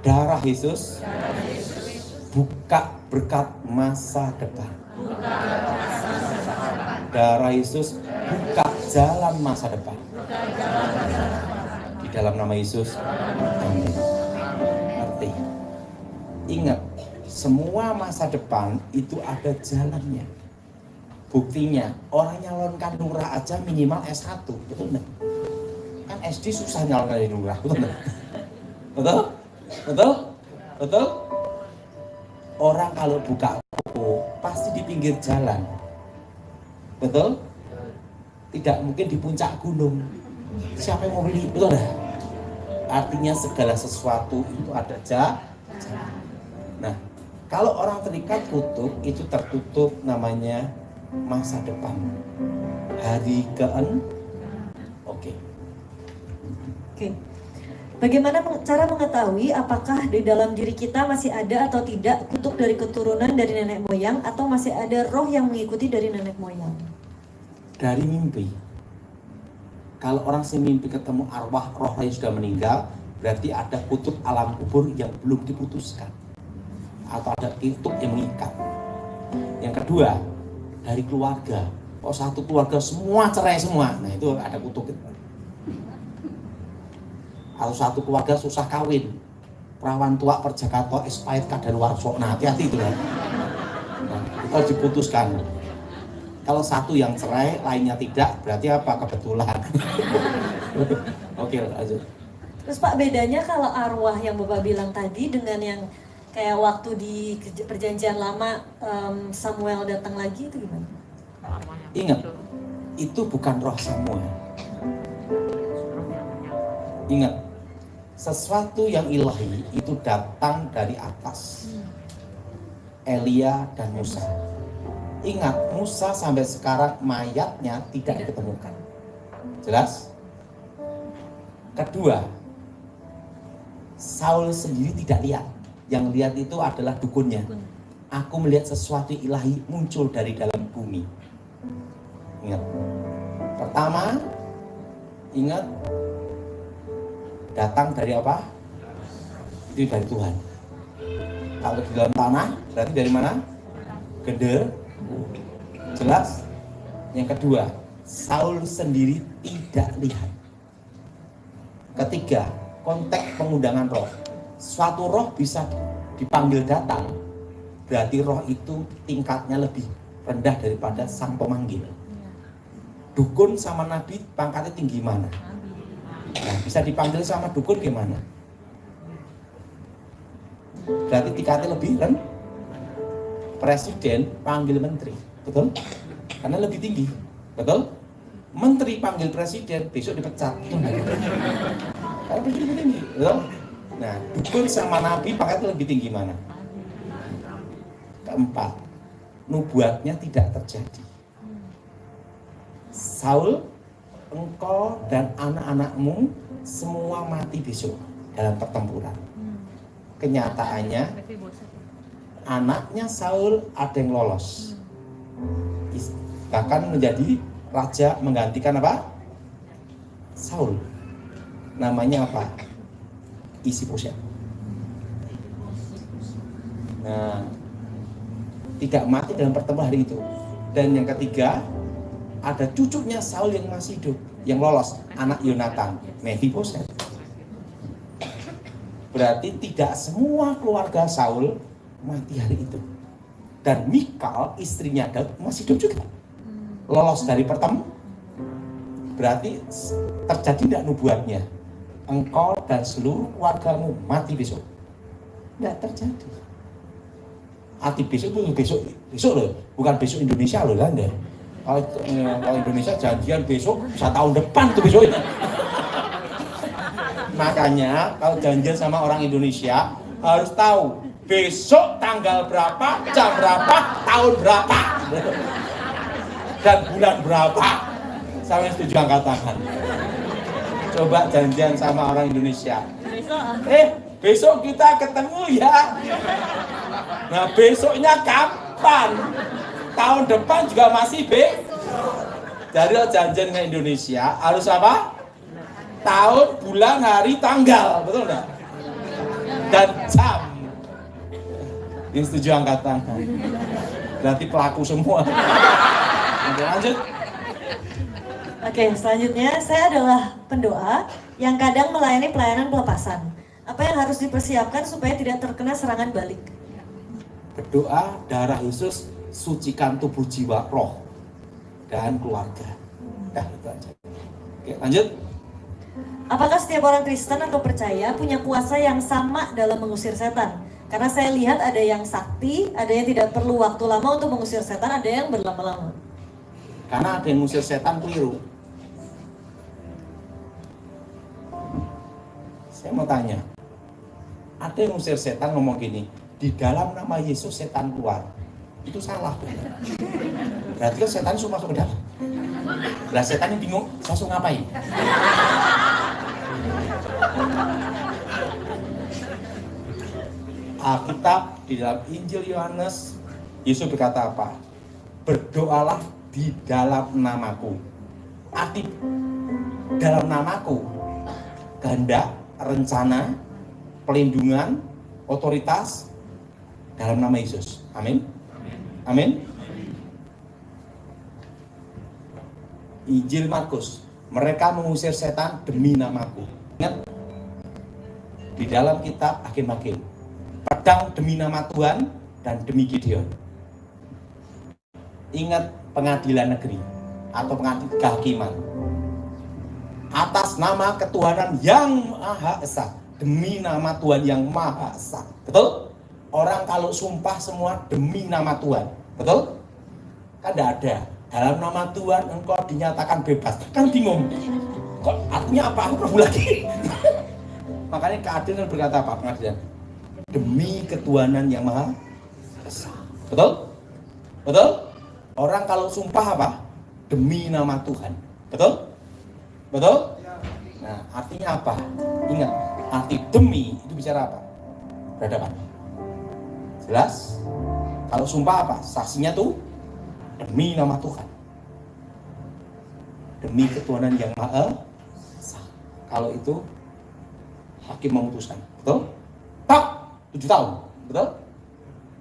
Darah Yesus buka berkat masa depan. Darah Yesus buka jalan masa depan. Di dalam nama Yesus, amin. Ngerti? Ingat, semua masa depan itu ada jalannya. Buktinya, orang nyalonkan lurah aja minimal S1, betul nggak? Kan SD susah nyalonkan lurah, betul nggak? Betul? Betul? Betul? Orang kalau buka toko pasti di pinggir jalan. Betul? Tidak mungkin di puncak gunung. Siapa yang mau beli? Betul nggak? Artinya segala sesuatu itu ada jalan. Nah, kalau orang terikat kutuk, itu tertutup namanya masa depan. Hari ke-6. Oke. Bagaimana cara mengetahui apakah di dalam diri kita masih ada atau tidak kutuk dari keturunan dari nenek moyang, atau masih ada roh yang mengikuti dari nenek moyang? Dari mimpi. Kalau orang mimpi ketemu arwah roh yang sudah meninggal, berarti ada kutuk alam kubur yang belum diputuskan, atau ada kutuk yang mengikat. Yang kedua, dari keluarga. Oh, satu keluarga semua cerai semua, nah itu ada kutuk. Atau satu keluarga susah kawin, perawan tua perjakato expired kadaluarsa, nah hati-hati itu kan. Nah, itu harus diputuskan. Kalau satu yang cerai, lainnya tidak, berarti apa? Kebetulan. Oke, lanjut. Terus Pak, bedanya kalau arwah yang Bapak bilang tadi dengan yang kayak waktu di perjanjian lama Samuel datang lagi, itu gimana? Ingat, itu bukan roh Samuel. Ingat, sesuatu yang ilahi itu datang dari atas. Elia dan Musa. Ingat, Musa sampai sekarang mayatnya tidak ditemukan. Jelas? Kedua, Saul sendiri tidak lihat. Yang lihat itu adalah dukunnya. Aku melihat sesuatu ilahi muncul dari dalam bumi. Ingat. Pertama, ingat, datang dari apa? Itu dari Tuhan. Kalau di dalam tanah, berarti dari mana? Gede. Jelas? Yang kedua, Saul sendiri tidak lihat. Ketiga, konteks pengundangan roh. Suatu roh bisa dipanggil datang, berarti roh itu tingkatnya lebih rendah daripada sang pemanggil. Dukun sama nabi pangkatnya tinggi mana? Nah, bisa dipanggil sama dukun gimana? Berarti tingkatnya lebih rendah. Presiden panggil menteri, betul? Karena lebih tinggi, betul? Menteri panggil presiden, besok dipecat. Karena lebih tinggi, betul? Nah, dukun sama nabi pangkatnya lebih tinggi mana? Keempat, nubuatnya tidak terjadi. Saul, engkau dan anak-anakmu semua mati besok dalam pertempuran. Kenyataannya, anaknya Saul ada yang lolos. Bahkan menjadi raja menggantikan apa? Saul. Namanya apa? Isboset. Nah, tidak mati dalam pertemuan hari itu. Dan yang ketiga, ada cucunya Saul yang masih hidup, yang lolos, anak Yonatan, Mephiboset. Berarti tidak semua keluarga Saul mati hari itu. Dan Mikal, istrinya Daud, masih hidup juga. Lolos dari pertemuan. Berarti terjadi tidak nubuatnya? Engkau dan seluruh keluargamu mati besok. Tidak terjadi. Arti besok loh, bukan besok Indonesia loh kan ya. Kalau Indonesia janjian besok, bisa tahun depan tuh besok. Makanya kalau janjian sama orang Indonesia harus tahu besok tanggal berapa, jam berapa, tahun berapa, dan bulan berapa. Saya setuju angkat tangan. Coba janjian sama orang Indonesia. Besok kita ketemu ya. Nah, besoknya kapan? Tahun depan juga masih Jadi janjian ke Indonesia harus apa? Tahun, bulan, hari, tanggal, betul enggak? Dan jam. Yang setuju angkat tangan. Berarti pelaku semua. Oke, lanjut. Oke, selanjutnya saya adalah pendoa yang kadang melayani pelayanan pelepasan. Apa yang harus dipersiapkan supaya tidak terkena serangan balik? Berdoa darah Yesus sucikan tubuh, jiwa, roh, dan keluarga. Dah, itu aja. Oke, lanjut. Apakah setiap orang Kristen atau percaya punya kuasa yang sama dalam mengusir setan? Karena saya lihat ada yang sakti, ada yang tidak perlu waktu lama untuk mengusir setan, ada yang berlama-lama. Karena ada yang mengusir setan keliru. Saya mau tanya, ada yang mengusir setan ngomong gini, di dalam nama Yesus setan keluar. Itu salah. Berarti kan setan semua masuk ke dalam. Lah setan yang bingung, langsung ngapain? Alkitab di dalam Injil Yohanes, Yesus berkata apa? Berdoalah di dalam namaku. Arti dalam namaku, kehendak, rencana, pelindungan, otoritas dalam nama Yesus. Amin. Amin. Injil Markus, mereka mengusir setan demi namaku. Ingat, di dalam kitab Hakim-Hakim, pedang demi nama Tuhan dan demi Gideon. Ingat pengadilan negeri atau pengadilan kehakiman. Atas nama ketuhanan yang Maha Esa, demi nama Tuhan yang Maha Esa. Betul? Orang kalau sumpah semua demi nama Tuhan. Betul? Kan tidak ada. Dalam nama Tuhan engkau dinyatakan bebas. Kan bingung. Kok artinya apa? Aku perlu lagi. Makanya keadilan berkata apa pengadilan? Demi ketuhanan yang Maha Esa. Betul? Betul? Orang kalau sumpah apa? Demi nama Tuhan. Betul? Betul? Nah, artinya apa? Ingat, arti demi itu bicara apa? Berhadapan. Jelas? Kalau sumpah apa? Saksinya tuh demi nama Tuhan. Demi ketuhanan yang Maha Esa. Kalau itu hakim memutuskan. Betul? Tak, 7 tahun. Betul?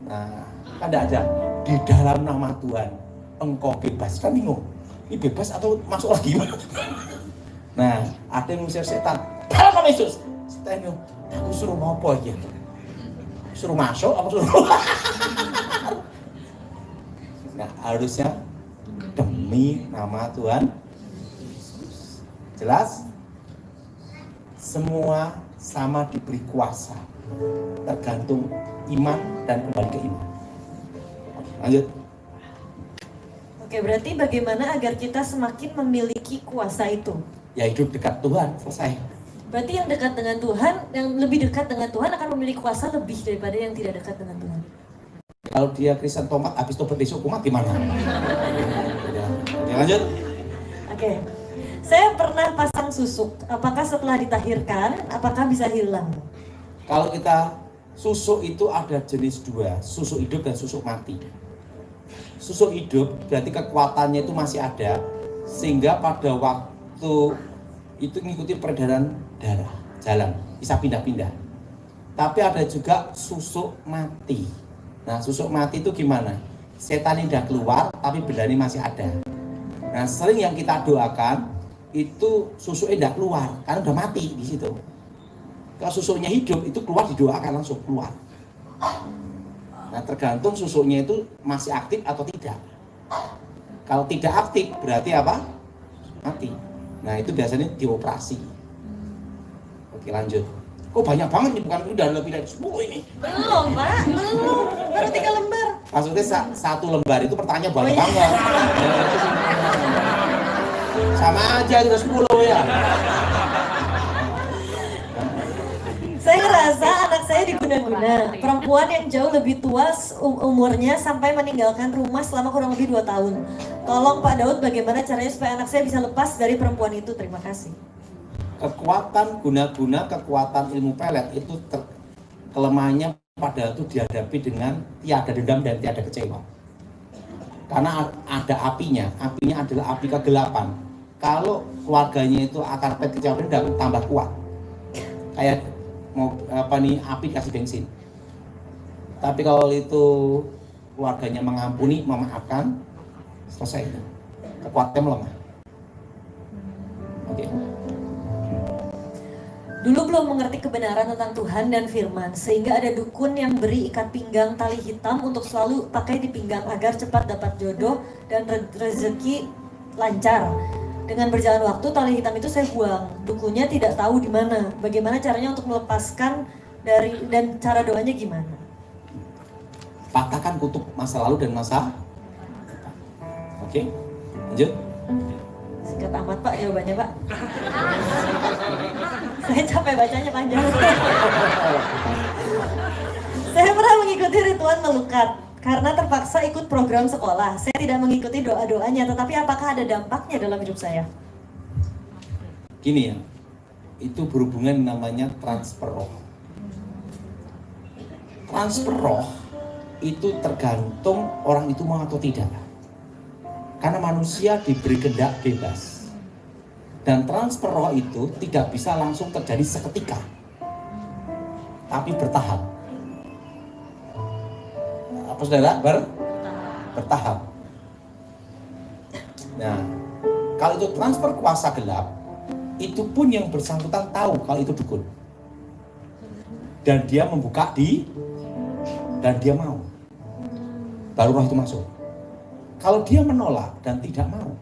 Nah, kan tidak ada. Di dalam nama Tuhan engkau bebas. Kan bingung. Ini bebas atau masuk lagi? Nah, ada yang mengusir setan. Dalam nama Yesus. Setan itu, aku suruh mau apa ya? Suruh masuk, aku suruh. Nah, harusnya demi nama Tuhan. Jelas? Semua sama diberi kuasa. Tergantung iman dan kembali ke iman. Lanjut. Oke, berarti bagaimana agar kita semakin memiliki kuasa itu? Ya hidup dekat Tuhan, selesai. Berarti yang dekat dengan Tuhan, yang lebih dekat dengan Tuhan akan memiliki kuasa lebih daripada yang tidak dekat dengan Tuhan. Kalau dia Kristen tomat, habis tobat besok kumat gimana? Ya, lanjut. Oke. Saya pernah pasang susuk. Apakah setelah ditahirkan, apakah bisa hilang? Kalau kita susuk itu ada jenis dua, susuk hidup dan susuk mati. Susuk hidup berarti kekuatannya itu masih ada, sehingga pada waktu itu mengikuti peredaran darah, jalan, bisa pindah-pindah. Tapi ada juga susuk mati. Nah, susuk mati itu gimana? Setan ini udah keluar, tapi benda ini masih ada. Nah, sering yang kita doakan itu susuknya tidak keluar, karena udah mati di situ. Kalau susuknya hidup, itu keluar didoakan langsung keluar. Nah, tergantung susuknya itu masih aktif atau tidak. Kalau tidak aktif, berarti apa? Mati. Nah, itu biasanya dioperasi. Oke, lanjut. Kok banyak banget nih, bukan udah lebih dari 10 ini. Belum, Pak. Belum. Baru 3 lembar. Maksudnya satu lembar itu pertanyaan banyak banget. Sama aja udah 10 ya. Saya ngerasa anak saya diguna-guna. Perempuan yang jauh lebih tua umurnya sampai meninggalkan rumah selama kurang lebih 2 tahun. Tolong Pak Daud, bagaimana caranya supaya anak saya bisa lepas dari perempuan itu? Terima kasih. Kekuatan guna-guna, kekuatan ilmu pelet itu kelemahannya padahal itu dihadapi dengan tiada dendam dan tiada kecewa. Karena ada apinya adalah api kegelapan. Kalau keluarganya itu akar pet kecewa dendam tambah kuat. Kayak mau api kasih bensin. Tapi kalau itu keluarganya mengampuni, memaafkan, selesai. Kekuatannya melemah. Oke. Dulu belum mengerti kebenaran tentang Tuhan dan firman, sehingga ada dukun yang beri ikat pinggang tali hitam untuk selalu pakai di pinggang agar cepat dapat jodoh dan rezeki lancar. Dengan berjalan waktu, tali hitam itu saya buang. Dukunnya tidak tahu di mana. Bagaimana caranya untuk melepaskan dari, dan cara doanya gimana? Patahkan kutub masa lalu dan masa depan. Oke, lanjut. Singkat amat Pak jawabannya Pak. Saya capek bacanya panjang. Saya pernah mengikuti ritual melukat karena terpaksa ikut program sekolah. Saya tidak mengikuti doa-doanya, tetapi apakah ada dampaknya dalam hidup saya? Gini ya, itu berhubungan namanya transfer roh. Transfer roh itu tergantung orang itu mau atau tidak. Karena manusia diberi kehendak bebas. Dan transfer roh itu tidak bisa langsung terjadi seketika. Tapi bertahap. Apa saudara? Bertahap. Nah, kalau itu transfer kuasa gelap, itu pun yang bersangkutan tahu kalau itu dukun. Dan dia membuka dan dia mau. Baru roh itu masuk. Kalau dia menolak dan tidak mau,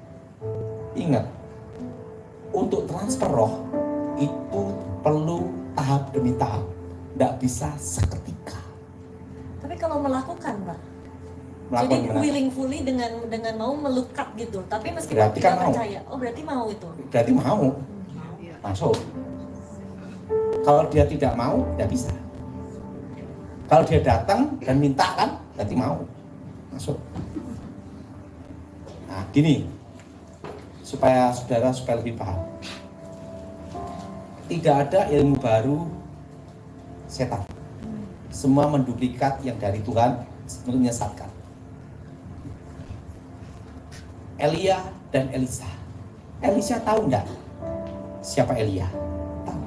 ingat, untuk transfer roh itu perlu tahap demi tahap, tidak bisa seketika. Tapi kalau melakukan Pak, Melakukan jadi willingfully dengan mau melukat gitu, tapi meskipun berarti tidak kan percaya, oh berarti mau itu. Berarti mau, masuk. Kalau dia tidak mau, tidak bisa. Kalau dia datang dan minta kan, berarti mau, masuk. Nah, gini, supaya saudara lebih paham. Tidak ada ilmu baru setan. Semua menduplikat yang dari Tuhan untuk menyesatkan. Elia dan Elisa. Elisa tahu enggak siapa Elia? Tahu.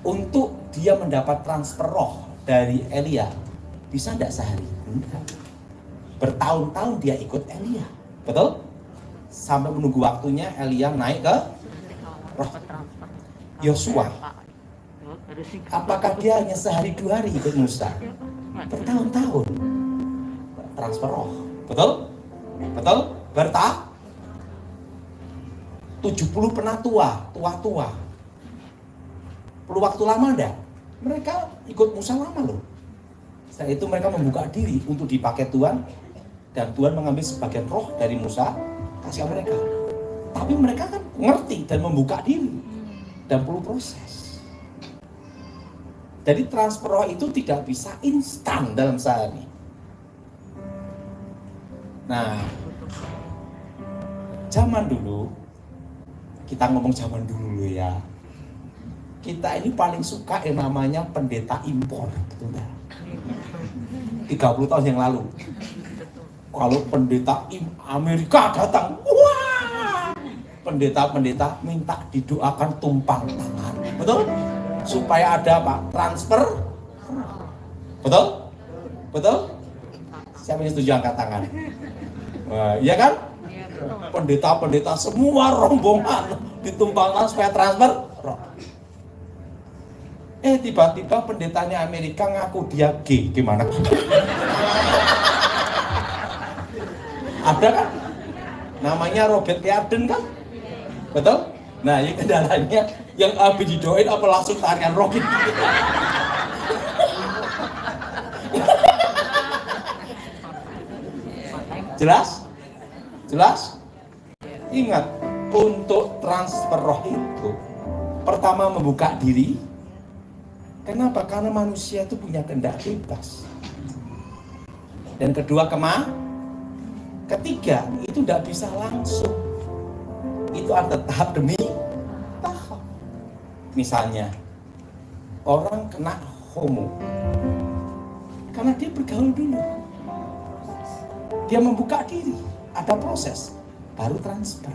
Untuk dia mendapat transfer roh dari Elia, bisa enggak sehari? Enggak. Bertahun-tahun dia ikut Elia. Betul? Sampai menunggu waktunya Elia naik ke roh Yosua. Apakah dia hanya sehari 2 hari ikut Musa? Bertahun-tahun transfer roh. Betul? Betul? 70 penatua, tua-tua. Perlu waktu lama enggak? Mereka ikut Musa lama loh. Setelah itu mereka membuka diri untuk dipakai Tuhan, dan Tuhan mengambil sebagian roh dari Musa kasih ke mereka. Tapi mereka kan ngerti dan membuka diri, dan perlu proses. Jadi transfer roh itu tidak bisa instan dalam sehari. Nah, zaman dulu, kita ngomong zaman dulu ya, kita ini paling suka yang namanya pendeta impor, betul enggak? 30 tahun yang lalu, kalau pendeta Amerika datang, wah, pendeta-pendeta minta didoakan tumpang tangan, betul? Supaya ada apa? Transfer, betul? Betul? Siapa yang setuju angkat tangan? Wah, iya kan? Pendeta-pendeta semua rombongan ditumpangkan supaya transfer roh. Tiba-tiba pendetanya Amerika ngaku dia gay, gimana? Ada kan? Namanya Robert Yarden kan? Betul? Nah, ini kendalanya yang habis didoain apa langsung tarian roh gitu. Jelas? Jelas? Ingat, untuk transfer roh itu pertama membuka diri. Kenapa? Karena manusia itu punya kehendak bebas. Dan kedua, ketiga, itu tidak bisa langsung. Itu ada tahap demi tahap. Misalnya, orang kena homo karena dia bergaul dulu. Dia membuka diri, ada proses, baru transfer.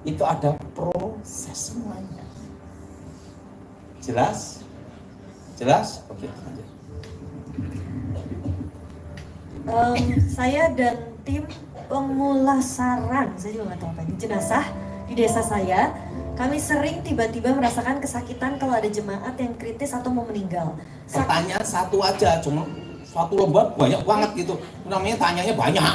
Itu ada proses semuanya. Jelas? Jelas? Oke, lanjut. Saya dan tim pemulasaran, saya juga nggak tahu apa ini, jenazah di desa saya, kami sering tiba-tiba merasakan kesakitan kalau ada jemaat yang kritis atau mau meninggal. Pertanyaan satu aja, cuma satu lembar banyak banget gitu. Namanya tanyanya banyak.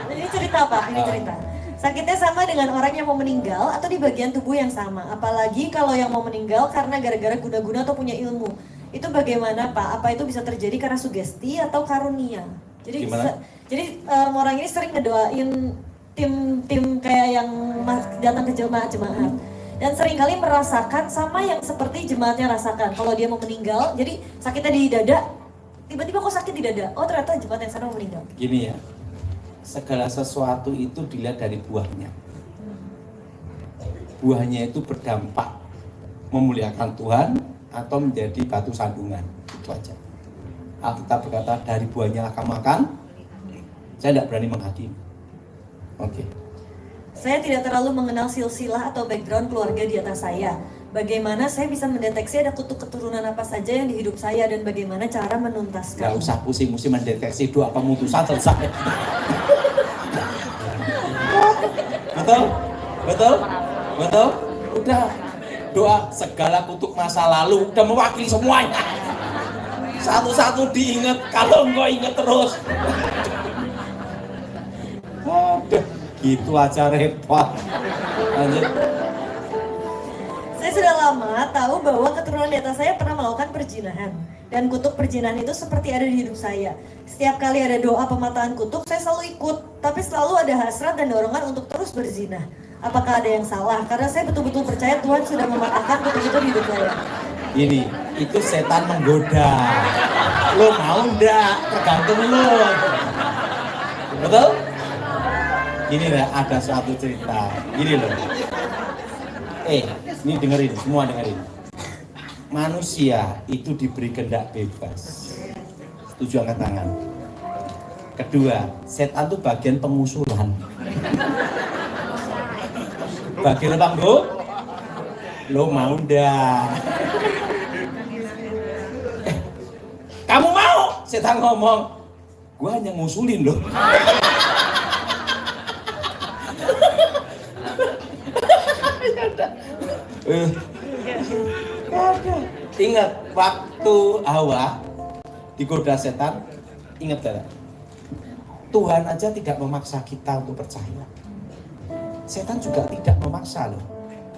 Ini cerita Pak, ini cerita. Sakitnya sama dengan orang yang mau meninggal atau di bagian tubuh yang sama. Apalagi kalau yang mau meninggal karena gara-gara guna-guna atau punya ilmu. Itu bagaimana Pak? Apa itu bisa terjadi karena sugesti atau karunia? Jadi orang ini sering ngedoain tim kayak yang datang ke jemaat. Dan seringkali merasakan sama yang seperti jemaatnya rasakan. Kalau dia mau meninggal, jadi sakitnya di dada, tiba-tiba kok sakit di dada. Oh ternyata jemaat yang sana mau meninggal. Gini ya, segala sesuatu itu dilihat dari buahnya. Buahnya itu berdampak memuliakan Tuhan atau menjadi batu sandungan. Itu aja. Alkitab berkata dari buahnya akan makan. Saya tidak berani menghakimi. Oke. Saya tidak terlalu mengenal silsilah atau background keluarga di atas saya. Bagaimana saya bisa mendeteksi ada kutuk keturunan apa saja yang di hidup saya dan bagaimana cara menuntaskan? Gak usah pusing-pusing mendeteksi doa pemutusan selesai. Betul? Betul? Betul? Udah. Doa segala kutuk masa lalu udah mewakili semuanya. Satu-satu diingat, kalau enggak ingat terus. Aduh, gitu aja repot. Lanjut. Saya sudah lama tahu bahwa keturunan di atas saya pernah melakukan perzinahan. Dan kutuk perzinahan itu seperti ada di hidup saya. Setiap kali ada doa pematahan kutuk, saya selalu ikut. Tapi selalu ada hasrat dan dorongan untuk terus berzina. Apakah ada yang salah? Karena saya betul-betul percaya Tuhan sudah mematahkan kutuk itu di hidup saya. Ini, itu setan menggoda. Lo mau enggak? Tergantung lo. Betul? Ini lah, ada suatu cerita. Gini loh. Ini dengerin, semua dengerin. Manusia itu diberi kehendak bebas. Setuju, angkat tangan. Kedua, setan itu bagian pengusulan. Bagian apa, Bu? Lo mau ndak? Kamu mau? Setan ngomong, gua hanya ngusulin loh. Ingat waktu Hawa digoda setan, ingat tidak? Tuhan aja tidak memaksa kita untuk percaya. Setan juga tidak memaksa loh.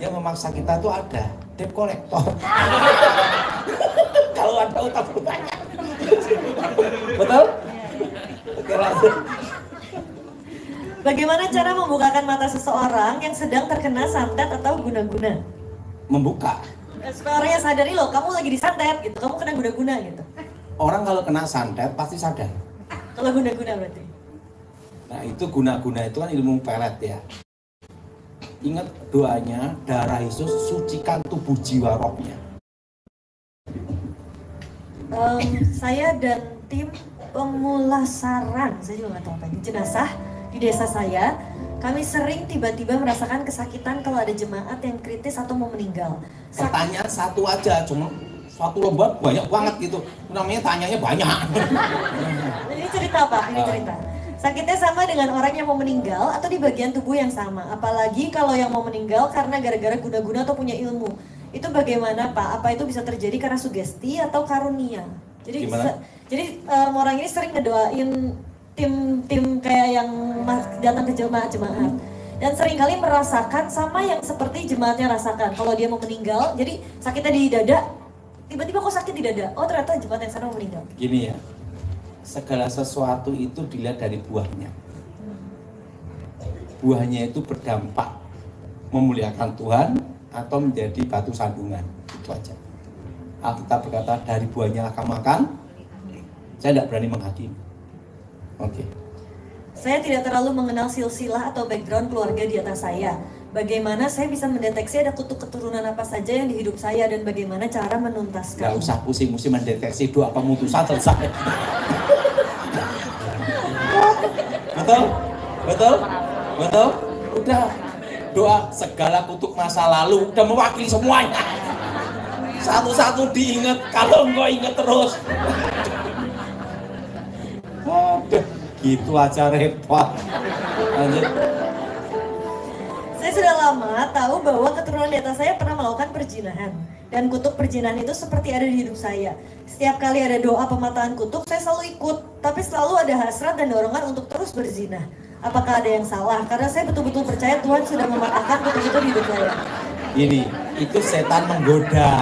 Yang memaksa kita tuh ada debt collector. Kalau ada utang banyak. Betul? Oke, lanjut. Bagaimana cara membukakan mata seseorang yang sedang terkena santet atau guna-guna? Membuka. Supaya orangnya sadari loh, kamu lagi disantet gitu, kamu kena guna-guna gitu. Orang kalau kena santet pasti sadar. Kalau guna-guna berarti? Nah itu guna-guna itu kan ilmu pelet ya. Ingat doanya, darah Yesus sucikan tubuh jiwa rohnya. Saya dan tim pemulasaran, saya juga nggak tahu apa ini, jenazah di desa saya, kami sering tiba-tiba merasakan kesakitan kalau ada jemaat yang kritis atau mau meninggal. Pertanyaan satu aja, cuma satu lembar banyak banget gitu. Namanya tanyanya banyak. Ini cerita Pak, ini cerita. Sakitnya sama dengan orang yang mau meninggal atau di bagian tubuh yang sama. Apalagi kalau yang mau meninggal karena gara-gara guna-guna atau punya ilmu. Itu bagaimana Pak? Apa itu bisa terjadi karena sugesti atau karunia? Jadi orang ini sering ngedoain tim kayak yang datang ke jemaat-jemaat. Dan seringkali merasakan sama yang seperti jemaatnya rasakan. Kalau dia mau meninggal, jadi sakitnya di dada, tiba-tiba kok sakit di dada. Oh ternyata jemaat yang sana mau meninggal. Gini ya, segala sesuatu itu dilihat dari buahnya. Buahnya itu berdampak memuliakan Tuhan atau menjadi batu sandungan. Itu aja. Alkitab berkata dari buahnya lah kamu makan. Saya tidak berani menghakimi. Oke. Saya tidak terlalu mengenal silsilah atau background keluarga di atas saya. Bagaimana saya bisa mendeteksi ada kutuk keturunan apa saja yang di hidup saya dan bagaimana cara menuntaskan? Gak usah pusing-pusing mendeteksi doa pemutusan selesai. Betul? Betul? Betul? Udah doa segala kutuk masa lalu udah mewakili semuanya. Satu-satu diingat kalau enggak ingat terus. Aduh, gitu aja repot. Lanjut. Saya sudah lama tahu bahwa keturunan di atas saya pernah melakukan perzinahan. Dan kutuk perzinahan itu seperti ada di hidup saya. Setiap kali ada doa pematahan kutuk, saya selalu ikut. Tapi selalu ada hasrat dan dorongan untuk terus berzinah. Apakah ada yang salah? Karena saya betul-betul percaya Tuhan sudah mematahkan kutuk itu di hidup saya. Ini, itu setan menggoda.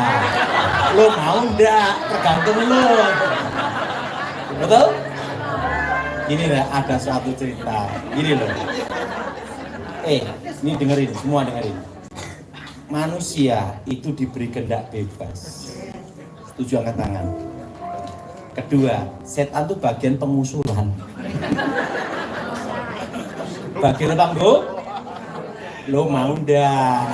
Lo mau ndak? Tergantung lo. Betul? Ini lah ada suatu cerita. Gini loh. Ini dengerin, semua dengerin. Manusia itu diberi kehendak bebas. Setuju, angkat tangan. Kedua, setan itu bagian pengusulan. Bagian apa, Bu? Lo mau ndak?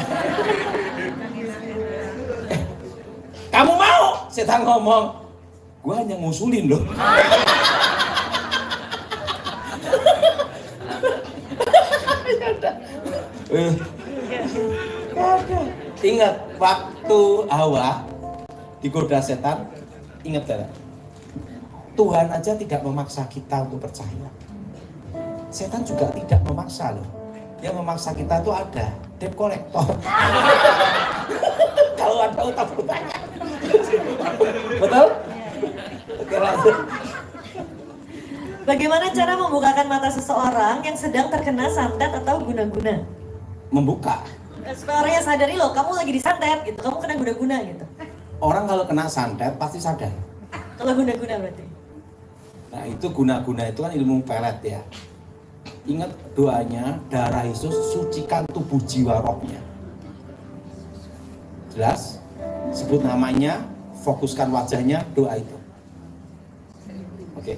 Kamu mau? Setan ngomong, gua hanya ngusulin loh. Ingat waktu Hawa digoda setan, ingat tidak? Tuhan aja tidak memaksa kita untuk percaya. Setan juga tidak memaksa loh. Yang memaksa kita itu ada debt collector. Kalau ada utang banyak. Betul? Oke, lanjut. Bagaimana cara membukakan mata seseorang yang sedang terkena santet atau guna-guna? Membuka. Supaya orangnya sadari loh, kamu lagi disantet gitu, kamu kena guna-guna gitu. Orang kalau kena santet pasti sadar. Kalau guna-guna berarti? Nah itu guna-guna itu kan ilmu pelet ya. Ingat doanya, darah Yesus sucikan tubuh jiwa rohnya. Jelas? Sebut namanya, fokuskan wajahnya, doa itu. Oke.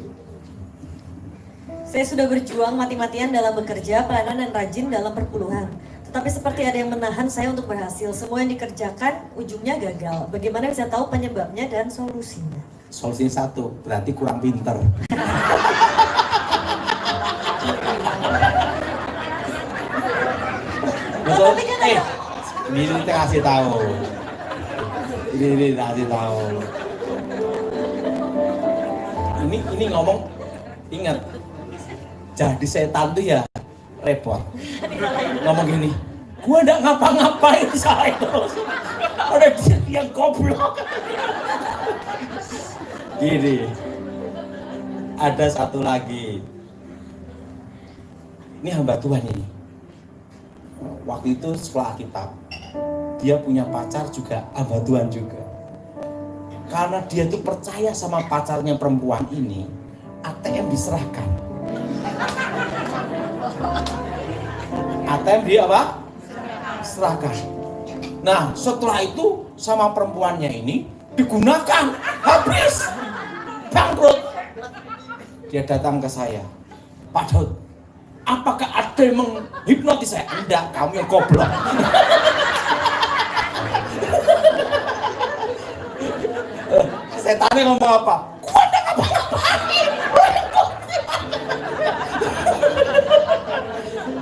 Saya sudah berjuang mati-matian dalam bekerja, pelayanan dan rajin dalam perpuluhan. Tetapi seperti ada yang menahan saya untuk berhasil. Semua yang dikerjakan ujungnya gagal. Bagaimana bisa tahu penyebabnya dan solusinya? Solusinya satu, berarti kurang pinter. Betul? Ini kita kasih tahu. Ini kasih tahu. Ini ngomong, ingat, jadi setan tuh ya repot. Ngomong gini, gua nggak ngapa-ngapain saya terus. Ada dia yang goblok. Gini, ada satu lagi. Ini hamba Tuhan ini. Waktu itu sekolah Alkitab, dia punya pacar juga hamba Tuhan juga. Karena dia tuh percaya sama pacarnya perempuan ini, ATM diserahkan. ATM dia apa? Serahkan. Nah, setelah itu sama perempuannya ini digunakan, habis, bangkrut. Dia datang ke saya, Pak Daud, apakah ada yang menghipnotis saya? Enggak, kamu yang goblok. Setannya ngomong apa? Gua enggak ngapa-ngapain.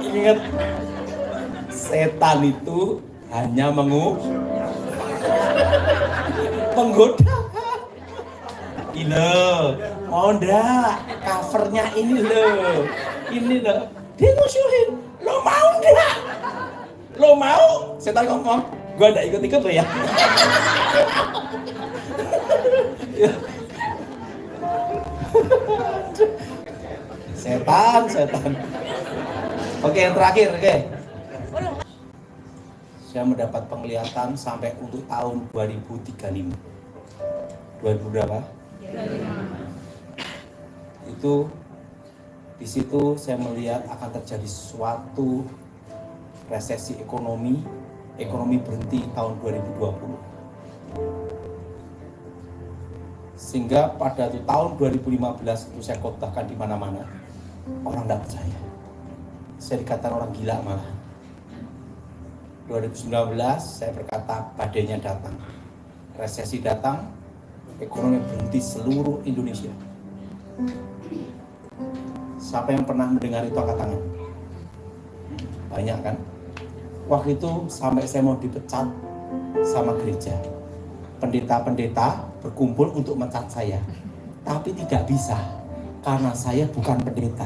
Ingat, setan itu hanya menggoda. Ini loh, mau enggak? Covernya ini loh. Ini loh. Dia ngusulin, lo mau enggak? Lo mau? Setan ngomong, gua enggak ikut-ikut lo ya. Setan. Oke, yang terakhir, oke. Saya mendapat penglihatan sampai untuk tahun 2035. 2000 berapa? 35. Itu di situ saya melihat akan terjadi suatu resesi ekonomi berhenti tahun 2020. Sehingga pada tahun 2015 itu saya khotbahkan di mana-mana. Orang tidak percaya. Saya dikatakan orang gila malah. 2019 saya berkata badainya datang. Resesi datang, ekonomi berhenti seluruh Indonesia. Siapa yang pernah mendengar itu angkat tangan? Banyak kan? Waktu itu sampai saya mau dipecat sama gereja. Pendeta-pendeta berkumpul untuk mencat saya, tapi tidak bisa karena saya bukan pendeta.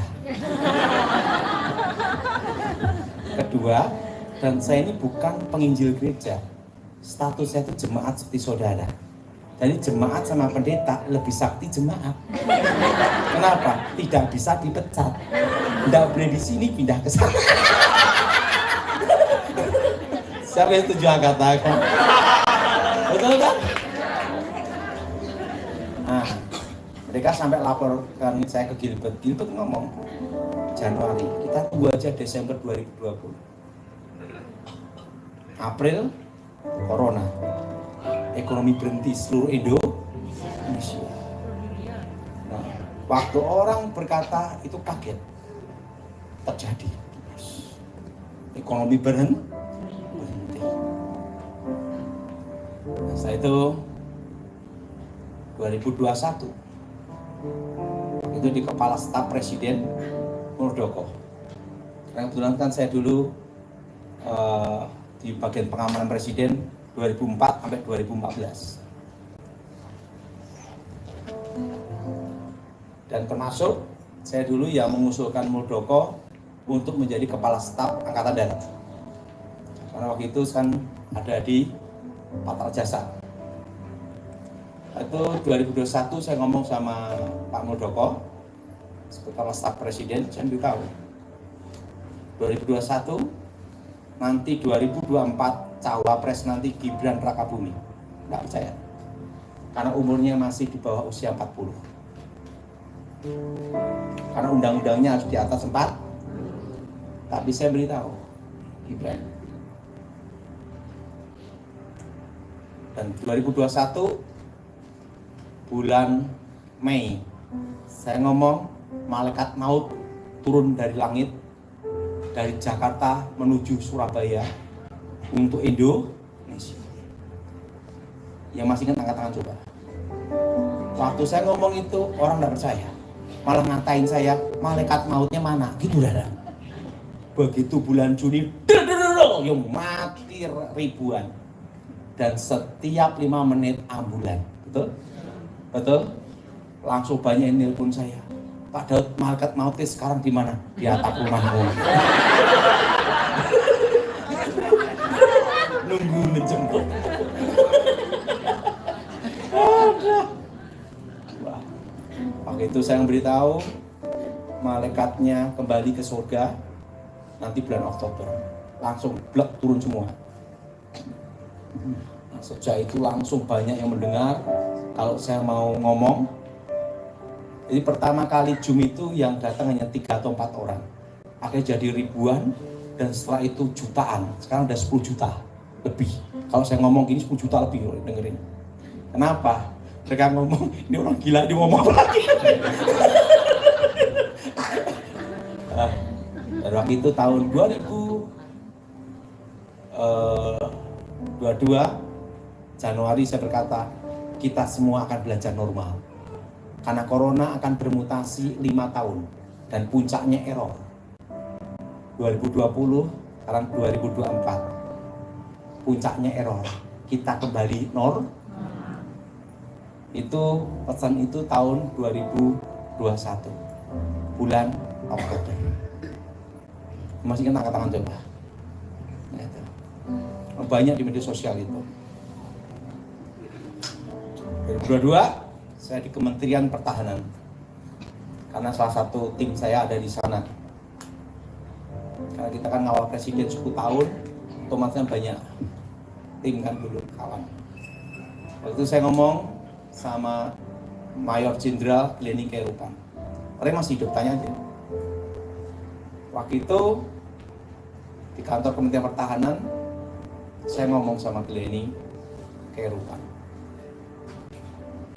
Kedua, dan saya ini bukan penginjil gereja, status saya itu jemaat seperti saudara. Jadi jemaat sama pendeta lebih sakti jemaat. Kenapa? Tidak bisa dipecat. Tidak boleh di sini pindah ke sana. Siapa yang setuju katakan? Betul kan? Nah, mereka sampai laporkan saya ke Gilbert. Gilbert ngomong, Januari, kita tunggu aja Desember 2020. April, Corona. Ekonomi berhenti seluruh Indonesia. Nah, waktu orang berkata itu kaget, terjadi. Ekonomi berhenti. Nah, setelah itu 2021 itu di kepala staf Presiden Muldoko. Karena kebetulan kan saya dulu di bagian pengamanan Presiden 2004 sampai 2014. Dan termasuk saya dulu yang mengusulkan Muldoko untuk menjadi kepala staf Angkatan Darat. Karena waktu itu kan ada di Patra Jasa. Itu 2021 saya ngomong sama Pak Muldoko, kepala staf Presiden, saya beritahu 2021 nanti 2024 cawapres nanti Gibran Rakabumi. Nggak percaya, karena umurnya masih di bawah usia 40. Karena undang-undangnya harus di atas 4. Tapi saya beritahu Gibran. Dan 2021 bulan Mei saya ngomong malaikat maut turun dari langit dari Jakarta menuju Surabaya untuk Indonesia. Yang masih ingat angkat tangan coba. Waktu saya ngomong itu orang tidak percaya, malah ngatain saya, malaikat mautnya mana? Gitu dah. Begitu bulan Juni, yang mati ribuan, dan setiap 5 menit ambulan, betul? Langsung banyak yang nelpon saya, Pak Daud, malaikat mautnya sekarang di mana? Di atap rumahmu. Nunggu menjemput. Wah, waktu itu saya memberitahu malaikatnya kembali ke surga nanti bulan Oktober, langsung blok turun semua. Nah, sejak itu langsung banyak yang mendengar kalau saya mau ngomong. Jadi pertama kali Zoom itu yang datang hanya 3 atau 4 orang, akhirnya jadi ribuan, dan setelah itu jutaan. Sekarang udah 10 juta lebih. Kalau saya ngomong gini 10 juta lebih dengerin. Kenapa? Mereka ngomong, ini orang gila, dia ngomong apa lagi? Dan waktu itu tahun 2022 Januari saya berkata, kita semua akan belajar normal. Karena corona akan bermutasi 5 tahun dan puncaknya error. 2020, sekarang 2024. Puncaknya error. Kita kembali normal. Itu pesan itu tahun 2021 bulan Oktober. Masih kena angkat tangan coba. Nah, itu. Banyak di media sosial itu. 2022 saya di Kementerian Pertahanan karena salah satu tim saya ada di sana. Karena kita kan ngawal presiden 10 tahun, otomatis banyak tim kan dulu kawan. Waktu itu saya ngomong sama Mayor Jenderal Glenny Kerupan. Orang masih hidup, tanya aja. Waktu itu di kantor Kementerian Pertahanan saya ngomong sama Glenny Kerupan.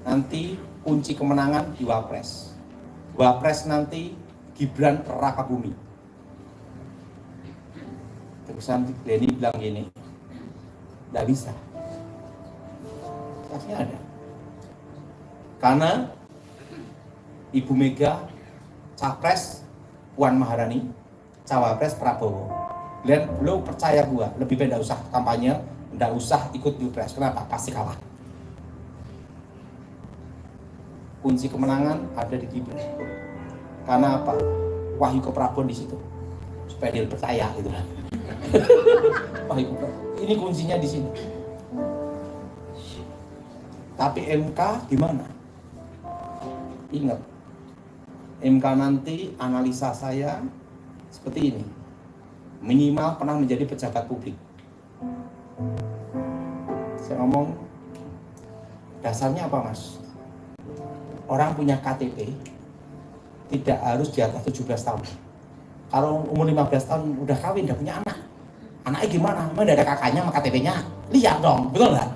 Nanti kunci kemenangan di Wapres. Wapres nanti Gibran Rakabumi. Terusan Glenny bilang gini, nggak bisa. Pasti ada. Karena Ibu Mega Capres Puan Maharani, Cawapres Prabowo. Glenn, lo percaya gua, lebih baik nggak usah kampanye, nggak usah ikut pilpres. Kenapa? Pasti kalah. Kunci kemenangan ada di Gibran. Karena apa? Wahyu Keprabon di situ. Supaya dia percaya gitu kan. Wahyu Keprabon. Ini kuncinya di sini. Tapi MK gimana? Ingat, MK nanti analisa saya seperti ini. Minimal pernah menjadi pejabat publik. Saya ngomong, dasarnya apa mas? Orang punya KTP tidak harus di atas 17 tahun. Kalau umur 15 tahun udah kawin, udah punya anak. Anaknya gimana? Memang ada kakaknya sama KTP-nya? Lihat dong, betul nggak?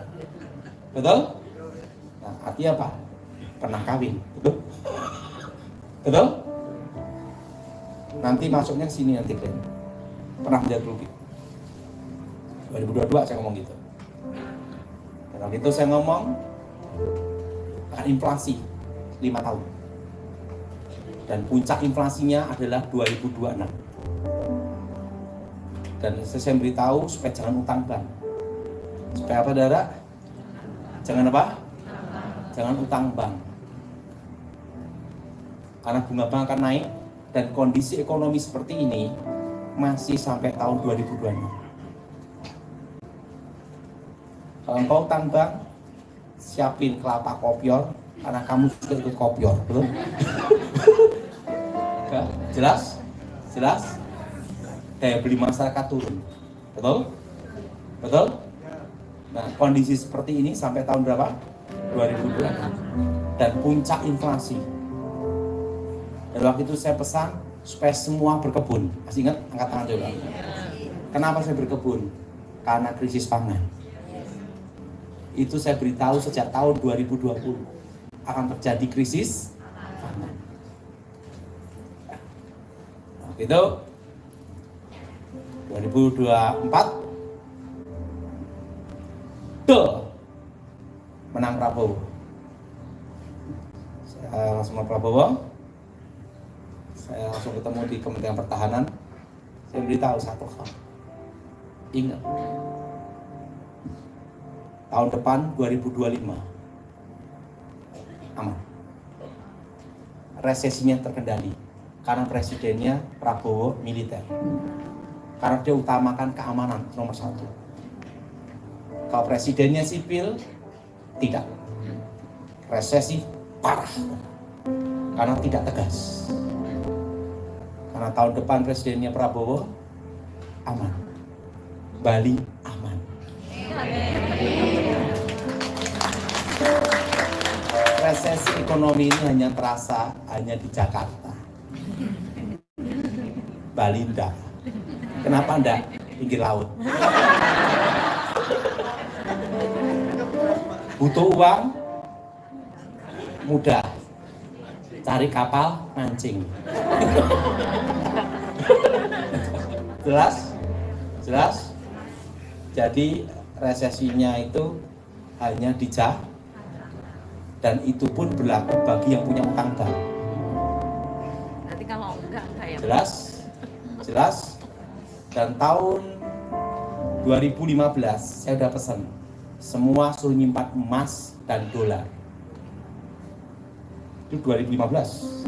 Betul? Nah, artinya apa? Pernah kawin, betul? Betul? Nanti masuknya ke sini nanti kan. Pernah menjadi publik. 2022 saya ngomong gitu. Dan waktu itu saya ngomong akan inflasi 5 tahun. Dan puncak inflasinya adalah 2026. Dan saya beritahu supaya jangan utang bank. Supaya apa, Dara? Jangan apa? Jangan utang bank. Karena bunga bank akan naik dan kondisi ekonomi seperti ini masih sampai tahun 2026. Kalau engkau utang bank, siapin kelapa kopior karena kamu juga ikut kopior, betul? Jelas? Jelas? Daya beli masyarakat turun, betul? Betul? Nah, kondisi seperti ini sampai tahun berapa? 2026. Dan puncak inflasi. Dan waktu itu saya pesan supaya semua berkebun. Masih ingat? Angkat tangan coba. Kenapa saya berkebun? Karena krisis pangan. Itu saya beritahu sejak tahun 2020 akan terjadi krisis pangan. Nah, gitu. 2024 menang Prabowo. Saya langsung ke Prabowo. Saya langsung ketemu di Kementerian Pertahanan. Saya beritahu satu hal. Ingat, tahun depan 2025 aman. Resesinya terkendali karena presidennya Prabowo militer. Karena dia utamakan keamanan nomor satu. Kalau presidennya sipil, tidak. Resesi parah karena tidak tegas. Karena tahun depan presidennya Prabowo aman. Bali aman. Resesi ekonomi ini hanya terasa hanya di Jakarta. Bali enggak. Kenapa enggak? Pinggir laut. Butuh uang, mudah. Cari kapal, mancing. Jelas? Jelas? Jadi resesinya itu hanya di Jakarta. Dan itu pun berlaku bagi yang punya utang bank. Nanti kalau enggak ya. Jelas? Jelas? Dan tahun 2015 saya udah pesan semua suruh nyimpan emas dan dolar. Itu 2015.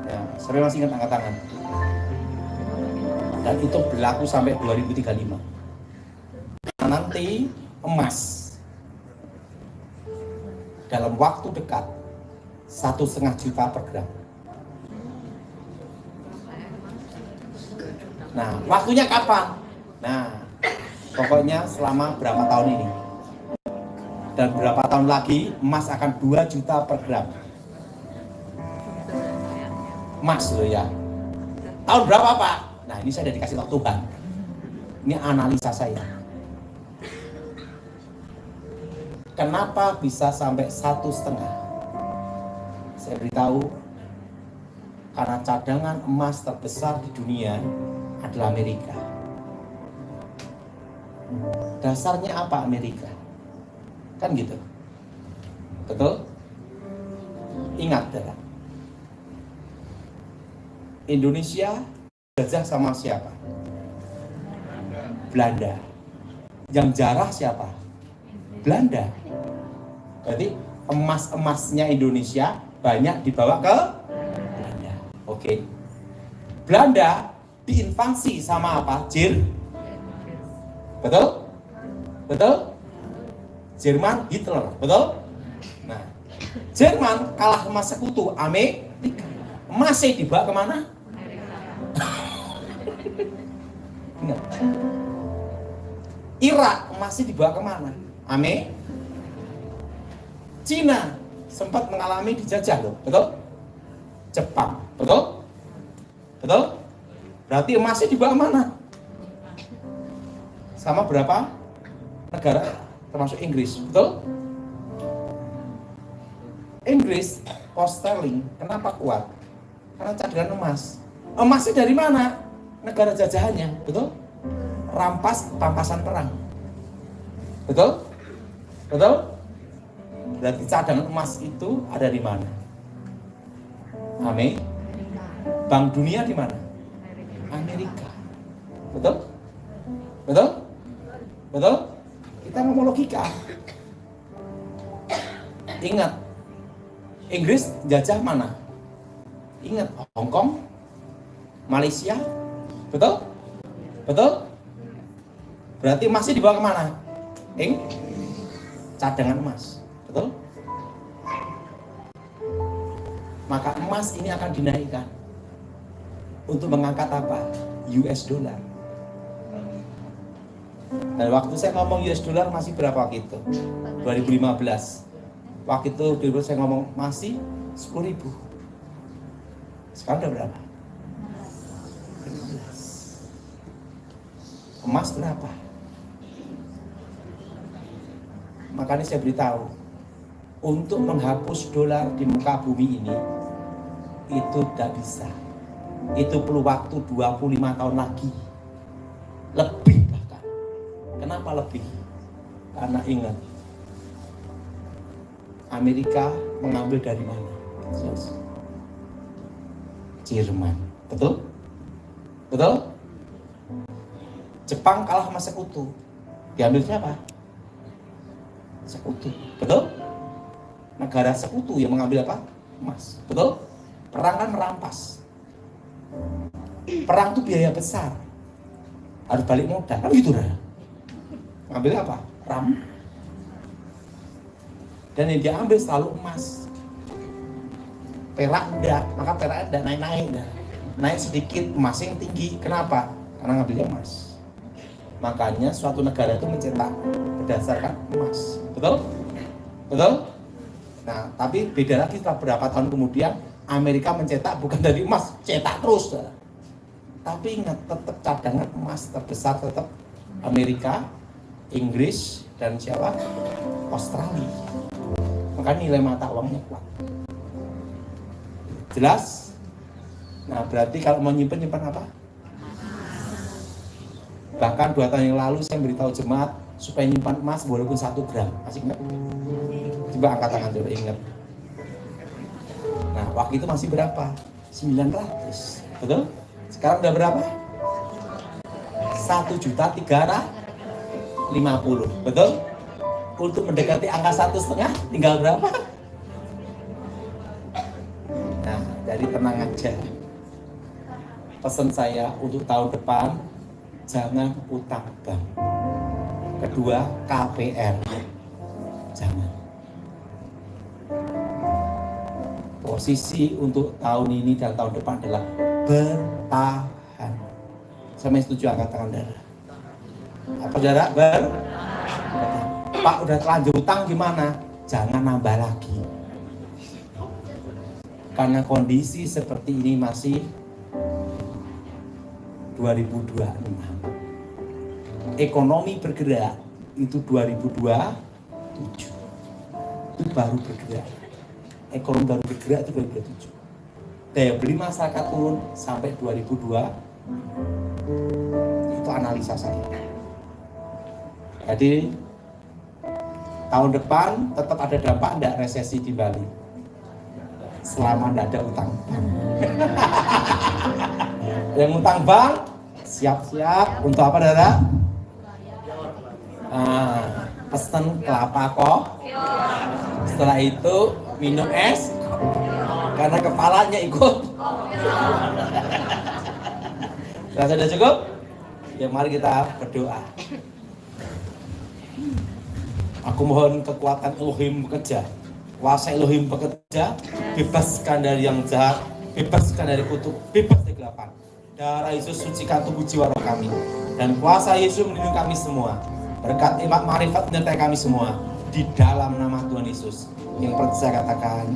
Ya, saya masih ingat angkat tangan. Dan itu berlaku sampai 2035. Nah, nanti emas dalam waktu dekat 1,5 juta per gram. Nah, waktunya kapan? Nah, pokoknya selama berapa tahun ini. Dan berapa tahun lagi emas akan 2 juta per gram. Emas loh ya. Tahun berapa Pak? Nah, ini saya udah dikasih tahu Tuhan. Ini analisa saya. Kenapa bisa sampai 1,5? Saya beritahu, karena cadangan emas terbesar di dunia adalah Amerika. Dasarnya apa Amerika? Kan gitu. Betul? Ingat ya. Indonesia jajah sama siapa? Belanda. Yang jarah siapa? Belanda. Berarti emas-emasnya Indonesia banyak dibawa ke Belanda. Oke. Belanda diinvasi sama apa? Betul? Betul? Jerman, Hitler, betul? Nah, Jerman kalah sama sekutu Amerika. Masih dibawa kemana? Ingat. Irak masih dibawa kemana? Cina sempat mengalami dijajah loh, betul? Jepang, betul? Betul? Berarti masih dibawa kemana? Sama berapa negara termasuk Inggris, betul? Inggris, pound sterling, kenapa kuat? Karena cadangan emas. Emasnya dari mana? Negara jajahannya, betul? Rampasan perang, betul? Betul? Berarti cadangan emas itu ada di mana? Amin. Bank dunia di mana? Amerika, betul? Betul? Betul? Kita ngomong logika. Ingat, Inggris jajah mana? Ingat, Hong Kong, Malaysia, betul? Betul? Berarti masih dibawa kemana? Cadangan emas, betul? Maka emas ini akan dinaikkan untuk mengangkat apa? US dollar. Dan waktu saya ngomong US dollar masih berapa waktu itu? 2015. Waktu itu dulu saya ngomong masih 10.000. Sekarang udah berapa? 15. Emas berapa? Makanya saya beritahu, untuk menghapus dolar di muka bumi ini itu tidak bisa. Itu perlu waktu 25 tahun lagi. Lebih bahkan. Kenapa lebih? Karena ingat, Amerika mengambil dari mana? Jerman. Betul? Betul? Jepang kalah sama sekutu. Diambil siapa? Sekutu. Betul? Negara sekutu yang mengambil apa? Emas. Betul? Perang kan merampas. Perang itu biaya besar. Harus balik modal. Kan gitu dah. Ngambil apa? Ram. Dan yang diambil selalu emas. Perak enggak, maka perak enggak naik-naik enggak. Naik sedikit, emasnya yang tinggi. Kenapa? Karena ngambilnya emas. Makanya suatu negara itu mencetak berdasarkan emas. Betul? Betul? Nah, tapi beda lagi setelah berapa tahun kemudian Amerika mencetak bukan dari emas, cetak terus. Tapi ingat, tetap cadangan emas terbesar tetap Amerika, Inggris, dan siapa? Australia. Makanya nilai mata uangnya kuat. Jelas? Nah, berarti kalau mau nyimpen apa? Bahkan 2 tahun yang lalu saya beritahu jemaat supaya nyimpan emas walaupun 1 gram. Masih ingat? Coba angkat tangan, coba ingat. Nah, waktu itu masih berapa? 900. Betul? Sekarang udah berapa? 1.350.000. Betul? Untuk mendekati angka 1,5 tinggal berapa? Nah, jadi tenang aja. Pesan saya untuk tahun depan, jangan utang bank. Kedua, KPR. Jangan. Posisi untuk tahun ini dan tahun depan adalah bertahan. Saya setuju, angkat tangan darah. Apa darah? Bertahan. Pak, udah terlanjur utang gimana? Jangan nambah lagi. Karena kondisi seperti ini masih 2026. Ekonomi bergerak itu 2027. Itu baru bergerak. Ekonomi baru bergerak itu 2027. Daya beli masyarakat turun sampai 2002. Itu analisa saya. Jadi tahun depan tetap ada dampak enggak resesi di Bali? Selama enggak ada utang bank. Yang utang bank siap-siap untuk apa, Dara? Pesen kelapa kok. Setelah itu minum es karena kepalanya ikut. Sudah cukup? Ya mari kita berdoa. Aku mohon kekuatan Elohim bekerja, kuasa Elohim bekerja, bebaskan dari yang jahat, bebaskan dari kutuk, bebas dari kegelapan. Darah Yesus sucikan tubuh jiwa roh kami, dan kuasa Yesus melindungi kami semua. Berkat iman marifat menyertai kami semua di dalam nama Tuhan Yesus. Yang percaya katakan.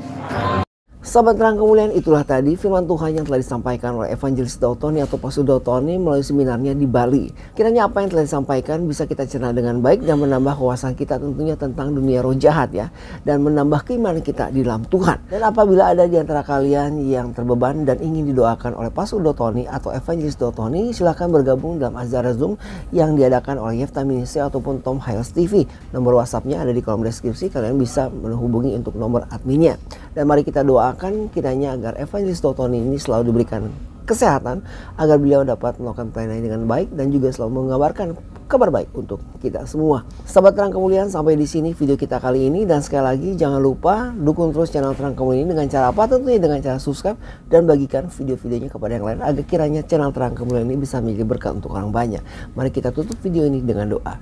Sahabat terang kemuliaan, itulah tadi firman Tuhan yang telah disampaikan oleh Evangelis Daud-Tony atau Pastor Daud-Tony melalui seminarnya di Bali. Kiranya apa yang telah disampaikan bisa kita cerna dengan baik dan menambah wawasan kita tentunya tentang dunia roh jahat ya. Dan menambah keimanan kita di dalam Tuhan. Dan apabila ada di antara kalian yang terbeban dan ingin didoakan oleh Pastor Daud-Tony atau Evangelis Daud-Tony, silahkan bergabung dalam acara Zoom yang diadakan oleh Yefta Ministry ataupun Tom Hiles TV. Nomor WhatsApp-nya ada di kolom deskripsi, kalian bisa menghubungi untuk nomor adminnya. Dan mari kita doakan kiranya agar Evangelis Daud-Tony ini selalu diberikan kesehatan, agar beliau dapat melakukan pelayanan dengan baik dan juga selalu mengabarkan kabar baik untuk kita semua. Sahabat terang kemuliaan, sampai di sini video kita kali ini, dan sekali lagi jangan lupa dukung terus channel terang kemuliaan ini dengan cara apa? Tentunya dengan cara subscribe dan bagikan video-videonya kepada yang lain agar kiranya channel terang kemuliaan ini bisa menjadi berkat untuk orang banyak. Mari kita tutup video ini dengan doa.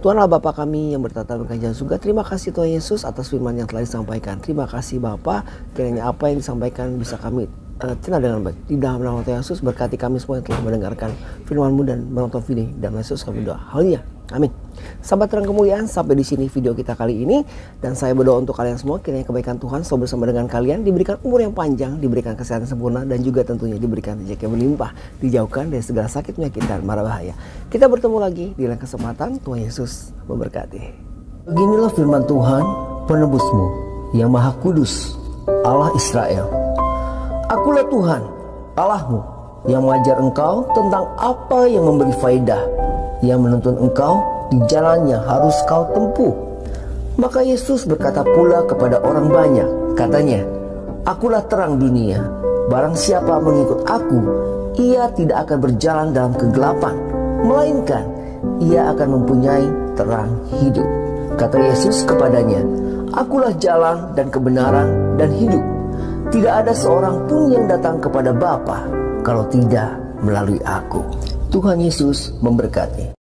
Tuhan Allah Bapa kami yang bertata di kerajaan surga, terima kasih Tuhan Yesus atas firman yang telah disampaikan. Terima kasih Bapa, kiranya apa yang disampaikan bisa kami cerna dengan baik. Di dalam nama Tuhan Yesus, berkati kami semua yang telah mendengarkan firman-Mu dan menonton video ini. Dan Yesus kami doa. Haleluya. Amin. Sahabat terang kemuliaan, sampai di sini video kita kali ini, dan saya berdoa untuk kalian semua kiranya kebaikan Tuhan selalu bersama dengan kalian, diberikan umur yang panjang, diberikan kesehatan sempurna, dan juga tentunya diberikan rezeki yang berlimpah, dijauhkan dari segala sakit, penyakit, dan mara bahaya. Kita bertemu lagi di lain kesempatan. Tuhan Yesus memberkati. Beginilah firman Tuhan, penebusmu yang maha kudus, Allah Israel. Akulah Tuhan, Allahmu, yang mengajar engkau tentang apa yang memberi faedah, yang menuntun engkau di jalan yang harus kau tempuh. Maka Yesus berkata pula kepada orang banyak, katanya, Akulah terang dunia. Barang siapa mengikut aku, ia tidak akan berjalan dalam kegelapan, melainkan ia akan mempunyai terang hidup. Kata Yesus kepadanya, Akulah jalan dan kebenaran dan hidup. Tidak ada seorang pun yang datang kepada Bapa kalau tidak melalui aku. Tuhan Yesus memberkati.